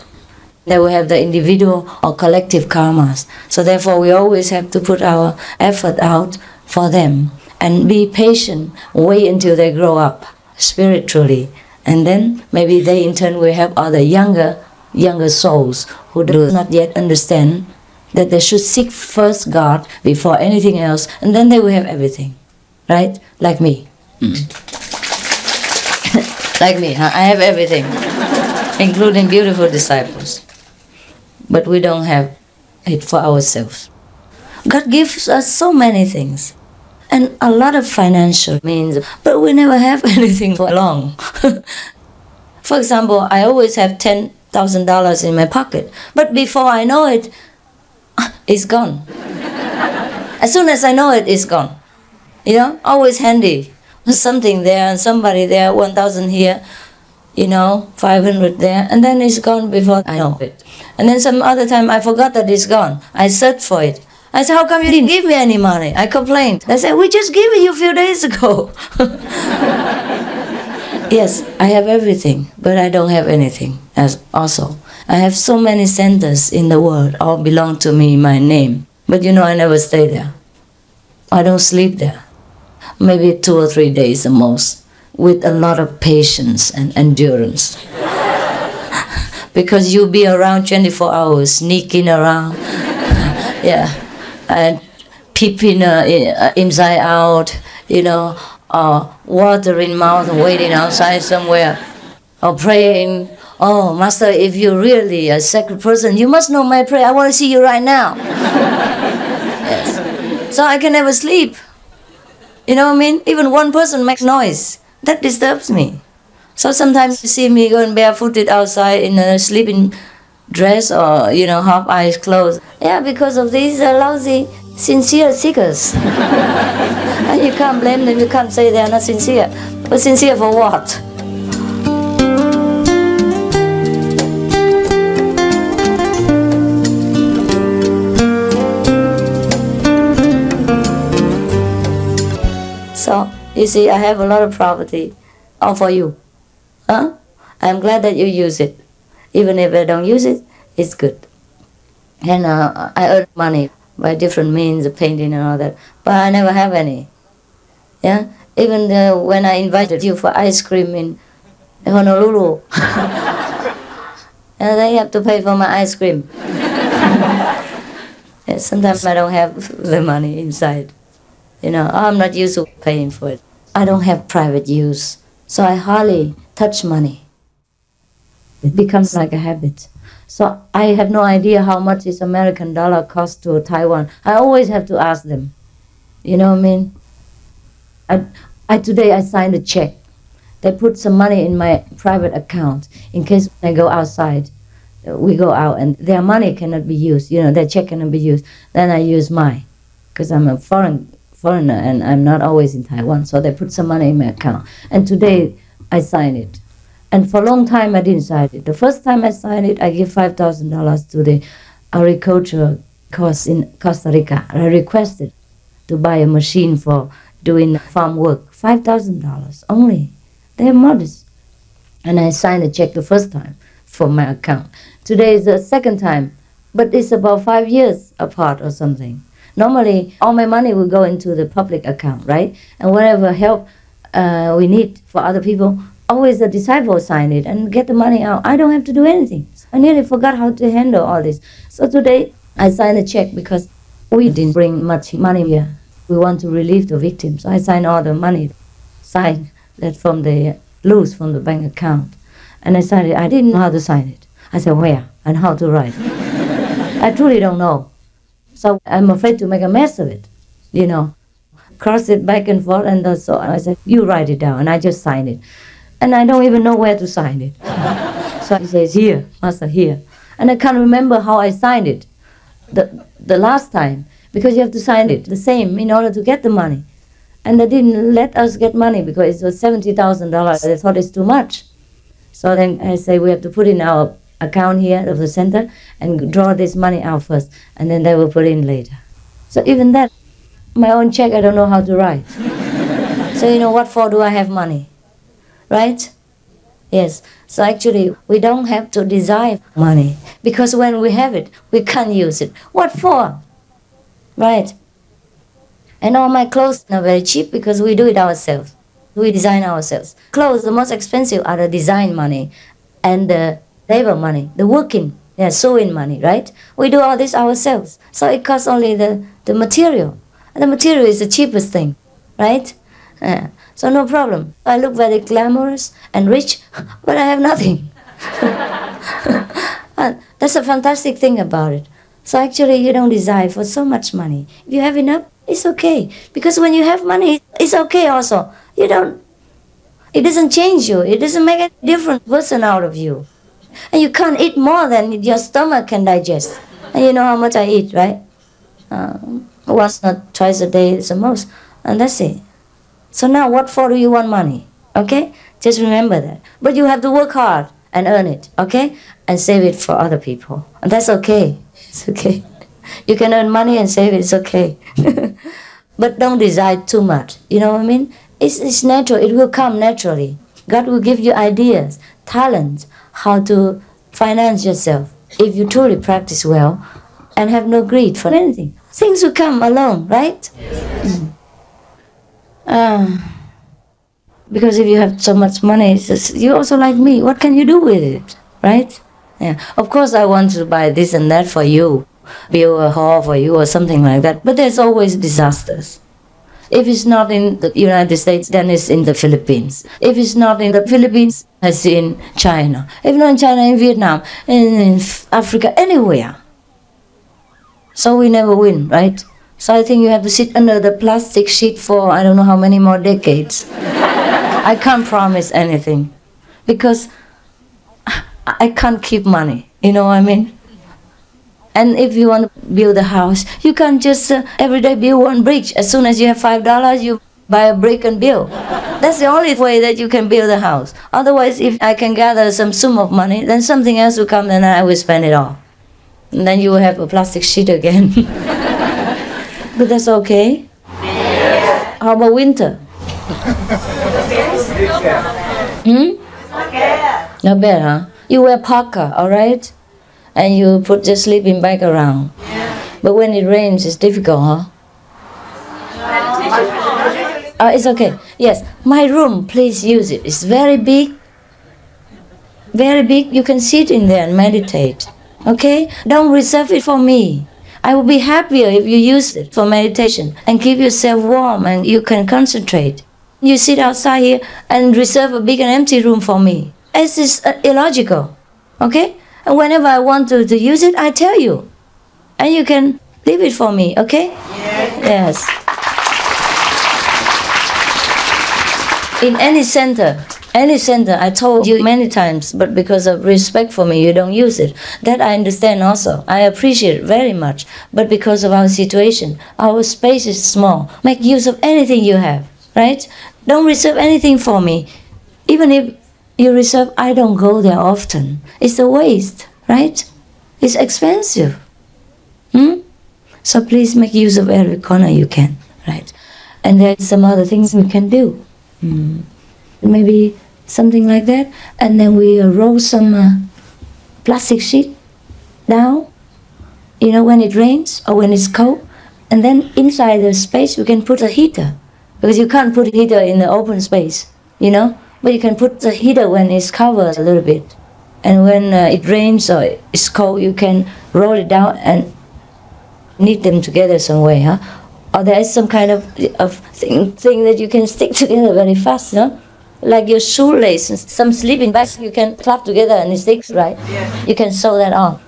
They will have the individual or collective karmas. So therefore we always have to put our effort out for them and be patient, wait until they grow up spiritually. And then maybe they in turn will help other younger souls who do not yet understand that they should seek first God before anything else, and then they will have everything. Right? Like me. Like me, huh? I have everything, including beautiful disciples. But we don't have it for ourselves. God gives us so many things and a lot of financial means, but we never have anything for long. For example, I always have $10,000 in my pocket, but before I know it, it's gone. As soon as I know it, it's gone. You know, always handy. Something there and somebody there, 1,000 here, you know, 500 there, and then it's gone before I know it. And then some other time I forgot that it's gone. I searched for it. I said, how come you didn't give me any money? I complained. I said, we just gave it you a few days ago. Yes, I have everything, but I don't have anything as also. I have so many centers in the world, all belong to me, my name. But you know, I never stay there. I don't sleep there. Maybe 2 or 3 days the most, with a lot of patience and endurance. Because you'll be around 24 hours, sneaking around, yeah, and peeping inside out, you know, or water in mouth, waiting outside somewhere, or praying. Oh, Master, if you're really a sacred person, you must know my prayer. I want to see you right now. Yes. So I can never sleep. You know what I mean? Even one person makes noise. That disturbs me. So sometimes you see me going barefooted outside in a sleeping dress or, half eyes closed. Yeah, because of these lousy, sincere seekers. And you can't blame them, you can't say they are not sincere. But sincere for what? So, you see, I have a lot of property, all for you. Huh? I'm glad that you use it. Even if I don't use it, it's good. And I earn money by different means of painting and all that, but I never have any. Yeah? Even when I invited you for ice cream in Honolulu, and they have to pay for my ice cream. Yeah, sometimes I don't have the money inside. I'm not used to paying for it. I don't have private use, so I hardly touch money. It becomes like a habit. So I have no idea how much this American dollar costs to Taiwan. I always have to ask them. You know what I mean? Today I signed a check. They put some money in my private account in case I go outside. We go out and their money cannot be used. Their check cannot be used. Then I use mine because I'm a foreigner and I'm not always in Taiwan. So they put some money in my account. And today I signed it. And for a long time I didn't sign it. The first time I signed it, I gave $5,000 to the agricultural course in Costa Rica. I requested to buy a machine for doing farm work. $5,000 only. They're modest. And I signed a check the first time for my account. Today is the second time, but it's about 5 years apart or something. Normally, all my money will go into the public account, right? And whatever help we need for other people, always the disciple sign it and get the money out. I don't have to do anything. I nearly forgot how to handle all this. So today, I signed a check because we didn't bring much money here. We want to relieve the victims. So I signed all the money, signed that from the loose from the bank account. And I signed it. I didn't know how to sign it. I said, where and how to write. I truly don't know. So I'm afraid to make a mess of it, cross it back and forth. And so I said, you write it down. And I just signed it. And I don't even know where to sign it. So he says, here, Master, here. And I can't remember how I signed it the last time, because you have to sign it the same in order to get the money. And they didn't let us get money because it was $70,000. They thought it's too much. So then I say, we have to put in our account here of the center and draw this money out first, and then they will put in later. So even that, my own check, I don't know how to write. So what for do I have money? Right? Yes. So actually, we don't have to desire money, because when we have it, we can't use it. What for? Right? And all my clothes are very cheap because we do it ourselves. We design ourselves. Clothes, the most expensive are the design money and the labor money, the working, sewing money, right? We do all this ourselves. So it costs only the material. And the material is the cheapest thing, right? So no problem. I look very glamorous and rich, but I have nothing. And that's a fantastic thing about it. So actually you don't desire for so much money. If you have enough, it's okay. Because when you have money, it's okay also. It doesn't change you. It doesn't make a different person out of you. And you can't eat more than your stomach can digest. And you know how much I eat, right? Once, not twice a day is the most. And that's it. So now what for do you want money? Okay? Just remember that. But you have to work hard and earn it, okay? And save it for other people. And that's okay. It's okay. You can earn money and save it, it's okay. But don't desire too much. You know what I mean? It's natural. It will come naturally. God will give you ideas, talents, how to finance yourself if you truly practice well and have no greed for anything. Things will come alone, right? Because if you have so much money, you're also like me. What can you do with it, right? Yeah. Of course, I want to buy this and that for you, build a hall for you or something like that. But there's always disasters. If it's not in the United States, then it's in the Philippines. If it's not in the Philippines, it's in China. If not in China, in Vietnam, in Africa, anywhere. So we never win, right? So I think you have to sit under the plastic sheet for I don't know how many more decades. I can't promise anything. because I can't keep money. You know what I mean? And if you want to build a house, you can't just every day build one brick. As soon as you have $5, you buy a brick and build. That's the only way that you can build a house. Otherwise, if I can gather some sum of money, then something else will come and I will spend it all. And then you will have a plastic sheet again. But that's okay. How about winter? Not bad, huh? You wear parka, all right? And you put your sleeping bag around. But when it rains, it's difficult, huh? It's okay. Yes, my room, please use it. It's very big. Very big. You can sit in there and meditate. Okay? Don't reserve it for me. I will be happier if you use it for meditation and keep yourself warm and you can concentrate. You sit outside here and reserve a big and empty room for me. It's just illogical. Okay? And whenever I want to use it, I tell you. And you can leave it for me, okay? Yes. In any center, I told you many times, but because of respect for me, you don't use it. That I understand also. I appreciate it very much. But because of our situation, our space is small. Make use of anything you have, right? Don't reserve anything for me. Even if you reserve, I don't go there often. It's a waste, right? It's expensive. So please make use of every corner you can, right? And there's some other things we can do. Maybe something like that. And then we roll some plastic sheet down, you know, when it rains or when it's cold. And then inside the space we can put a heater. Because you can't put a heater in the open space, you know. But you can put the heater when it's covered a little bit. And when it rains or it's cold, you can roll it down and knit them together some way, huh? Or there is some kind of thing that you can stick together very fast, no? Like your shoelace, some sleeping bags you can clap together and it sticks, right? Yeah. You can sew that on.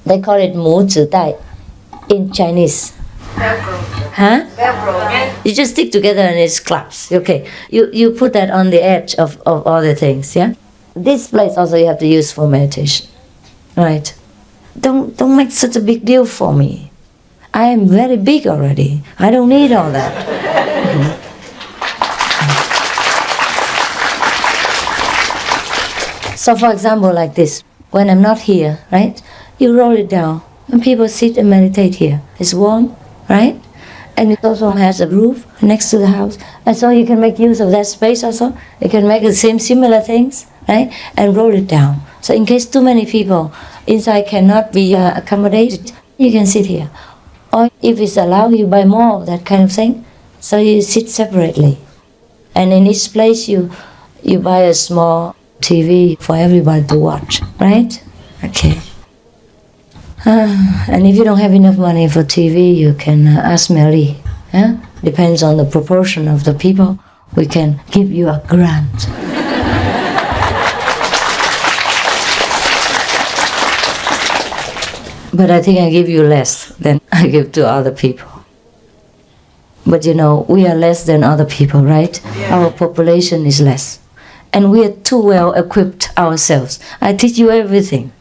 They call it 母子带 in Chinese. Huh? You just stick together and it claps. Okay. You put that on the edge of all the things, yeah? This place also you have to use for meditation. Right. Don't make such a big deal for me. I am very big already. I don't need all that. So for example, like this, when I'm not here, right? You roll it down and people sit and meditate here. It's warm, right? And it also has a roof next to the house. And so you can make use of that space also. You can make the same similar things, right? And roll it down. So in case too many people inside cannot be accommodated, you can sit here. Or if it's allowed, you buy more of that kind of thing. So you sit separately. And in each place you buy a small TV for everybody to watch, right? Okay. And if you don't have enough money for TV, you can ask Mary. Yeah? Depends on the proportion of the people. We can give you a grant. But I think I give you less than I give to other people. But you know, we are less than other people, right? Yeah. Our population is less. And we are too well equipped ourselves. I teach you everything,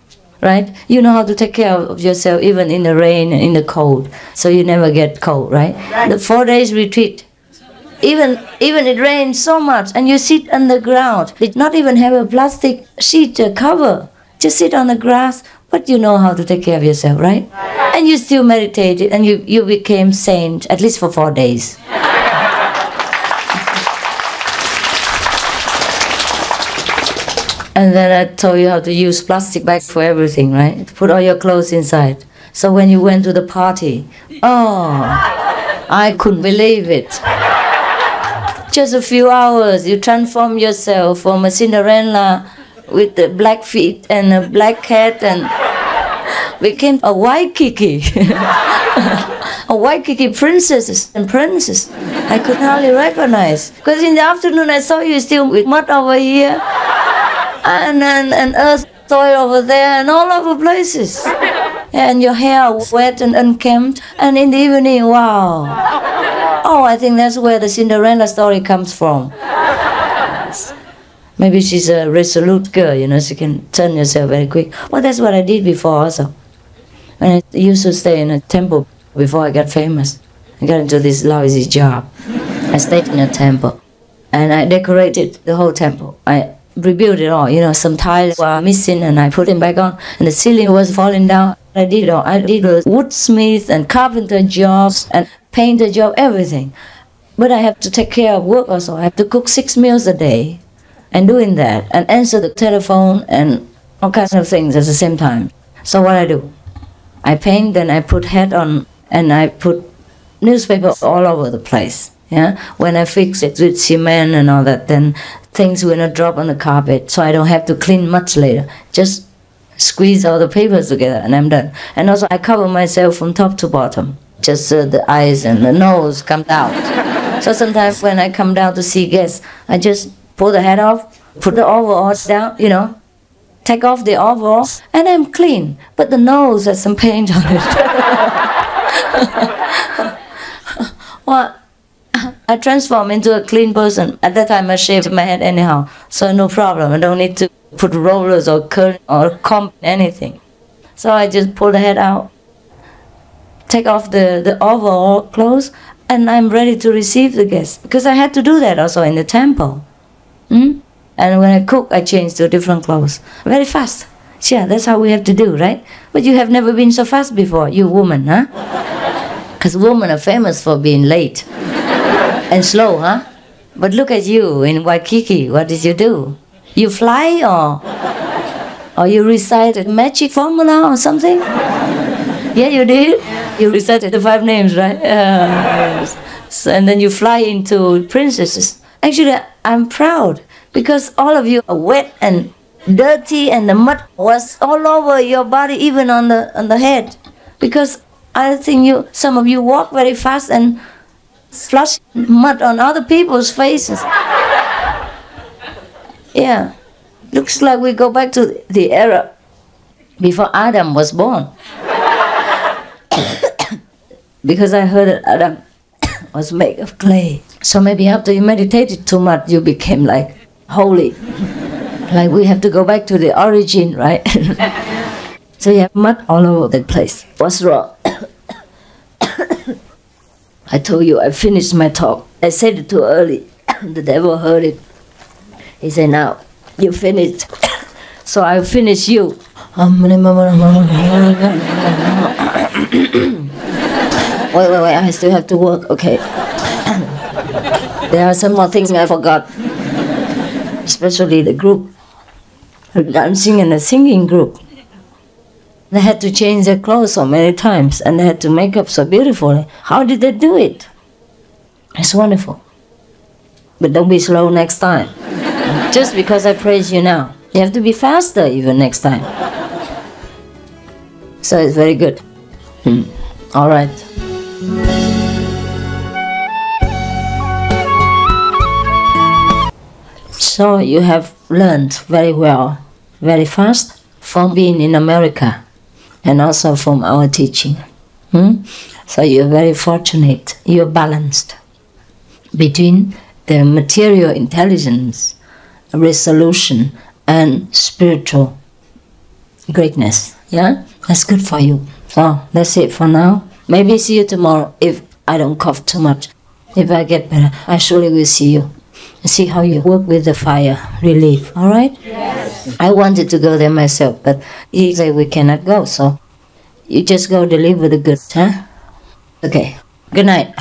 right? You know how to take care of yourself even in the rain and in the cold. So you never get cold, right? The 4 days retreat. Even it rains so much and you sit on the ground. They not even have a plastic sheet cover. Just sit on the grass. But you know how to take care of yourself, right? And you still meditated and you became saint, at least for 4 days. And then I told you how to use plastic bags for everything, right? Put all your clothes inside. So when you went to the party, oh, I couldn't believe it. Just a few hours, you transform yourself from a Cinderella with the black feet and a black hat and became a Waikiki. A Waikiki princess and princess. I could hardly recognize. Because in the afternoon I saw you still with mud over here and earth soil over there and all over places. And your hair wet and unkempt. And in the evening, wow. Oh, I think that's where the Cinderella story comes from. Maybe she's a resolute girl, you know, she can turn herself very quick. Well, that's what I did before also. When I used to stay in a temple before I got famous. I got into this lousy job. I stayed in a temple and I decorated the whole temple. I rebuilt it all, you know, some tiles were missing and I put them back on and the ceiling was falling down. I did it all. I did a woodsmith and carpenter jobs and painter job, everything. But I have to take care of work also. I have to cook 6 meals a day and doing that and answer the telephone and all kinds of things at the same time. So what I do? I paint, then I put hat on and I put newspaper all over the place. Yeah, when I fix it with cement and all that, then things will not drop on the carpet, so I don't have to clean much later. Just squeeze all the papers together and I'm done. And also I cover myself from top to bottom. Just the eyes and the nose come out. So sometimes when I come down to see guests, I just pull the hat off, put the overalls down, you know, take off the overall, and I'm clean. But the nose has some paint on it. Well, I transform into a clean person. At that time I shaved my head anyhow, so no problem. I don't need to put rollers or curl or comb anything. So I just pull the head out, take off the overall clothes, and I'm ready to receive the guests. Because I had to do that also in the temple. And when I cook, I change to different clothes. Very fast. Yeah, that's how we have to do, right? But you have never been so fast before, you woman, huh? Because women are famous for being late and slow, huh? But look at you in Waikiki, what did you do? You fly or you recited magic formula or something? Yeah, you did. You recited the 5 names, right? So, and then you fly into princesses. Actually, I'm proud because all of you are wet and dirty and the mud was all over your body, even on the head. Because I think some of you walk very fast and flush mud on other people's faces. Yeah, looks like we go back to the era before Adam was born. Because I heard that Adam was made of clay. So maybe after you meditated too much, you became like holy. Like we have to go back to the origin, right? So you have mud all over the place. What's wrong? I told you I finished my talk. I said it too early. The devil heard it. He said, now, you finished. So I'll finish you. Wait, I still have to work, okay. There are some more things I forgot. Especially the group, the dancing and the singing group. They had to change their clothes so many times and they had to make up so beautifully. How did they do it? It's wonderful. But don't be slow next time. Just because I praise you now. You have to be faster even next time. So it's very good. All right. So you have learned very well, very fast from being in America and also from our teaching. So you're very fortunate, you're balanced between the material intelligence, resolution and spiritual greatness. Yeah, that's good for you. So that's it for now. Maybe see you tomorrow if I don't cough too much. If I get better, I surely will see you. See how you work with the fire relief, all right? Yes. I wanted to go there myself, but he said we cannot go, so you just go deliver the goods, huh? Okay, good night.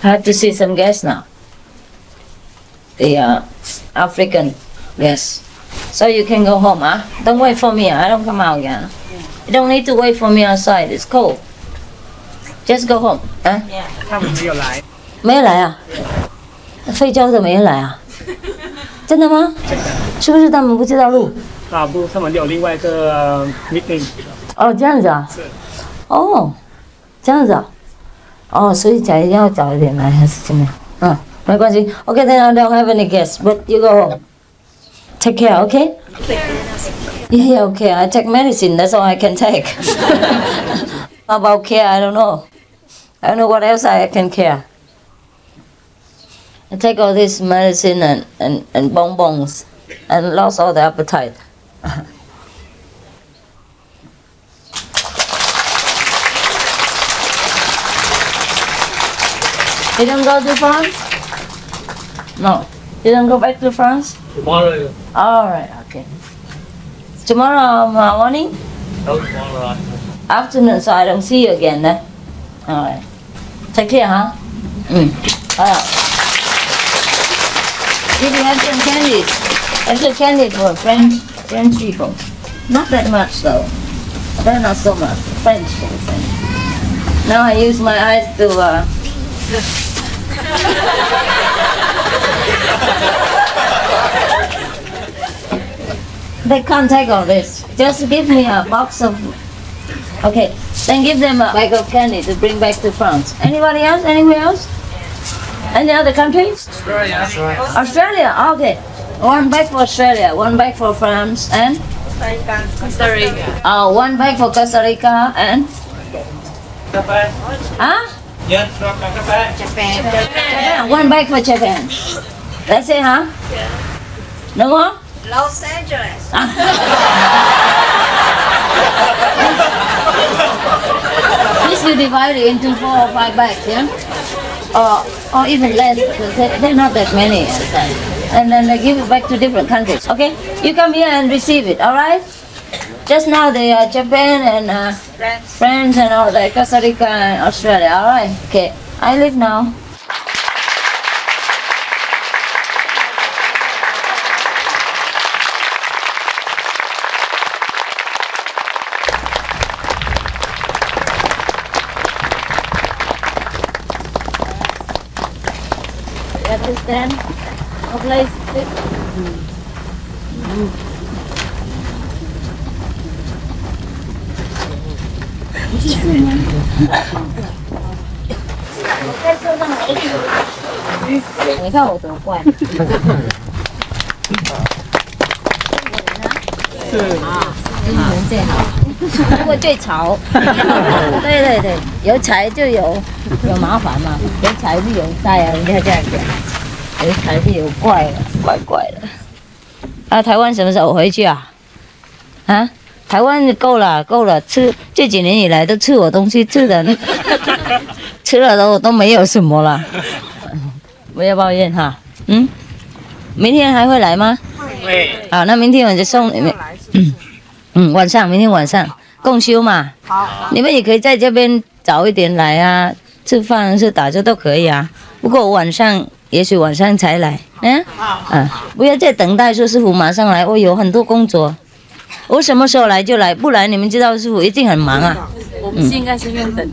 I have to see some guests now. The African guests. So you can go home, huh? Don't wait for me, I don't come out again. You don't need to wait for me outside, it's cold. Just go home, huh? Yeah. 他们没有来。没有来啊？非洲的没人来啊？真的吗？是不是他们不知道路？啊不，他们有另外一个 meeting。哦，这样子啊？是。哦，这样子啊？哦，所以要早一点来还是怎么样？没关系。Okay, then I don't have any guests, but you go home. Take care, okay? Yeah, okay. I take medicine. That's all I can take. About care, I don't know. I don't know what else I can care. I take all this medicine and bonbons and lost all the appetite. You don't go to France? No. You don't go back to France? Tomorrow. All right, okay. Tomorrow morning? No, tomorrow. Afternoon, so I don't see you again then. All right. Take care, huh? All right. You can have some candies. Have some candy for French people. Not that much though. They're not so much. French people. Now I use my eyes to They can't take all this. Just give me a box of... Okay, then give them a bag of candy to bring back to France. Anybody else? Anywhere else? Any other countries? Australia. Australia, okay. One bag for Australia, one bag for France, and? Costa Rica. One bag for Costa Rica, and? Japan. Huh? Yes, from Japan. Japan. One bag for Japan. That's it, huh? Yeah. No more? Los Angeles. This you divide it into 4 or 5 bags, yeah? Or even less, because they're not that many inside. And then they give it back to different countries, okay? You come here and receive it, alright? Just now they are Japan and France and all that, Costa Rica and Australia, alright? Okay, I leave now. You have to stand. No place to sit.你看我多怪。是啊，英文最好，不过最吵。对对对，有财就有麻烦嘛，有财就有灾啊，人家这样讲，有财就有怪了，怪怪的。啊，台湾什么时候回去啊？啊？台湾够了，够了，吃这几年以来都吃我东西吃的，吃了都没有什么了，不要抱怨哈。明天还会来吗？会。好，那明天我就送你们。晚上，明天晚上共修嘛。好。你们也可以在这边早一点来啊，吃饭是打坐都可以啊。不过我晚上也许晚上才来，不要再等待说师傅马上来，我有很多工作。我什麼時候來就來，不來你們知道師傅一定很忙啊。我們應該是願等。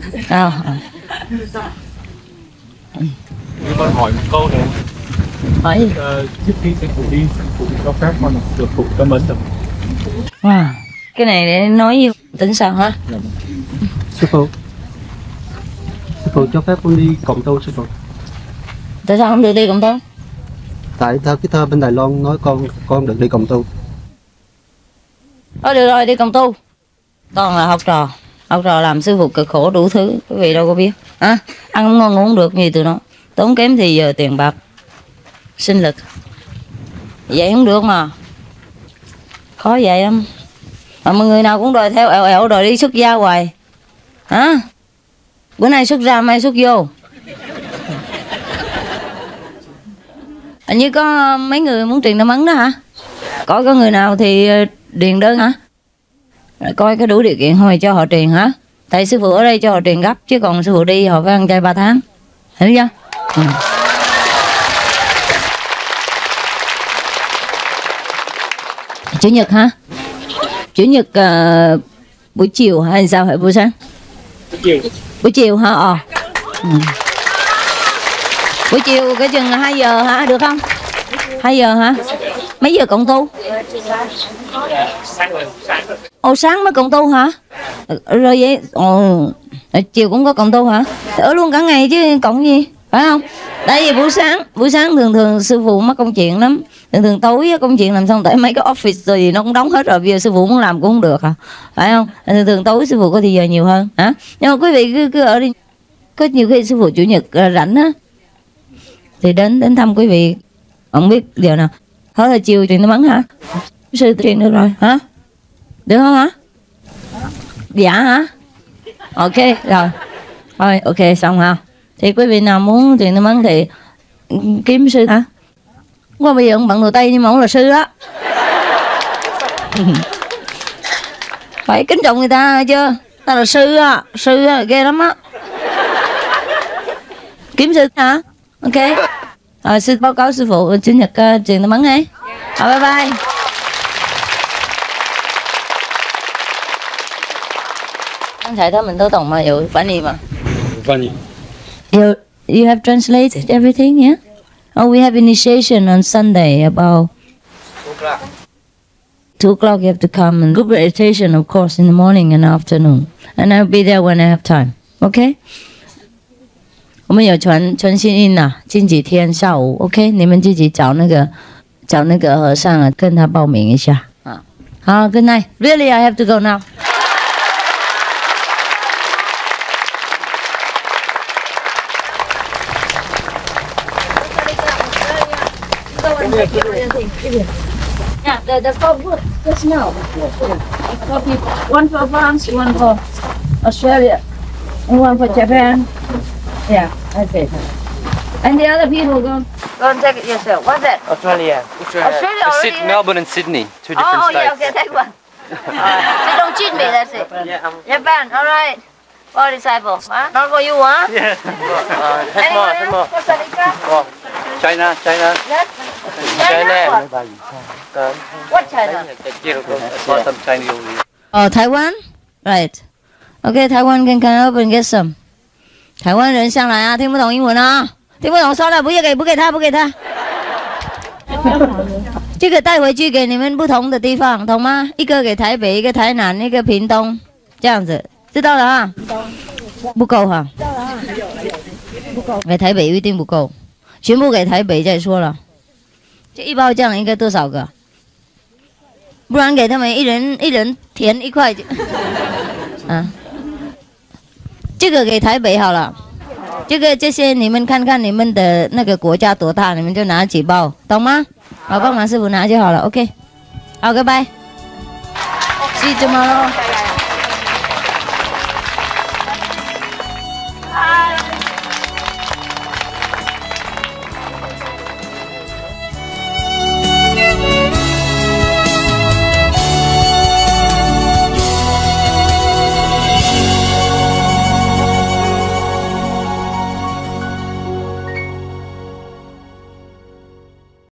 Như con hỏi một câu này. Hỏi gì? Trước khi sư phụ cho phép con được phụ cho mến được. Wow, cái này để nói gì? Tính sao hả? Sư phụ cho phép con đi cộng tu sư phụ. Tại sao không được đi cộng tu? Tại theo cái thơ bên Đài Loan nói con được đi cộng tu. Được rồi, đi cộng tu. Toàn là học trò làm sư phụ cực khổ đủ thứ, quý vị đâu có biết. Ăn không ngon ngủ không được gì từ nó, tốn kém thì giờ tiền bạc, sinh lực. Vậy không được mà, khó vậy lắm. Mà mọi người nào cũng đòi theo ẻo đòi đi xuất gia hoài. Bữa nay xuất ra mai xuất vô. Hình như có mấy người muốn truyền tâm ấn đó hả? Có người nào thì điền đơn hả? Coi có đủ điều kiện thôi cho họ truyền hả? Thầy sư phụ ở đây cho họ truyền gấp, chứ còn sư phụ đi họ phải ăn chay 3 tháng. Hiểu chưa? Chủ nhật hả? Chủ nhật buổi chiều hay sao hả? Buổi sáng? Buổi chiều hả? Buổi chiều cái chừng 2 giờ hả? Được không? 2 giờ hả? Mấy giờ cộng tu? Sáng mới cộng tu hả? Rồi vậy chiều cũng có cộng tu hả? Ở luôn cả ngày chứ cộng gì, phải không? Tại vì buổi sáng thường sư phụ mắc công chuyện lắm, Thường tối công chuyện làm xong tại mấy cái office rồi gì nó cũng đóng hết rồi, bây giờ sư phụ muốn làm cũng không được hả, phải không? Thường tối sư phụ có thì giờ nhiều hơn hả? Nhưng mà quý vị cứ ở đi, có nhiều khi sư phụ chủ nhật rảnh á thì đến thăm quý vị, không biết giờ nào. Thôi là chiều chuyện nó bắn hả? Sư chuyện được rồi hả? Được không hả? Dạ hả? Ok rồi. Thôi ok xong hả? Thì quý vị nào muốn chuyện nó bắn thì kiếm sư hả? Qua bây giờ ông bận đồ tây nhưng mà ông là sư á. Phải kính trọng người ta chưa? Ta là sư á, ghê lắm á. Kiếm sư hả? Ok. Rồi sư báo cáo sư phụ chủ nhật chuyện nó bắn ấy. Bye bye. Anh thầy mình tôi tổng mà hiểu bản gì mà. You have translated everything, yeah? Oh, we have initiation on Sunday about 2 o'clock. You have to come and group meditation, of course, in the morning and afternoon. And I'll be there when I have time. Okay? 我们有传信音啊，近几天下午 ，OK， 你们自己找那个和尚啊，跟他报名一下啊。好 ，Good night. Really, I have to go now. Yeah, the 4 group just now. 4 people. One for France, one for Australia, and one for Japan. Yeah, I see. And the other people go and take it yourself. What's that? Australia already. Melbourne and Sydney, 2 different states. Oh, yeah, okay, take one. So don't cheat me, that's it. Yeah, Japan, all right. For disciple, huh? Not for you, huh? yeah. Anyone Take more. else? Costa Rica? Oh, China. Yes. China? What China? Some Chinese over here. Oh, Taiwan? Right. Okay, Taiwan can come up and get some. 台湾人上来啊，听不懂英文啊，听不懂收了，不给他。这个带回去给你们不同的地方，懂吗？一个给台北，一个台南，一个屏东，这样子，知道了啊？不够哈，给台北一定不够，全部给台北再说了。这一包酱应该多少个？不然给他们一人填1块。啊。这个给台北好了，这些你们看看你们的那个国家多大，你们就拿几包，懂吗？我帮忙师傅拿就好了。OK， 好，拜拜。See you tomorrow.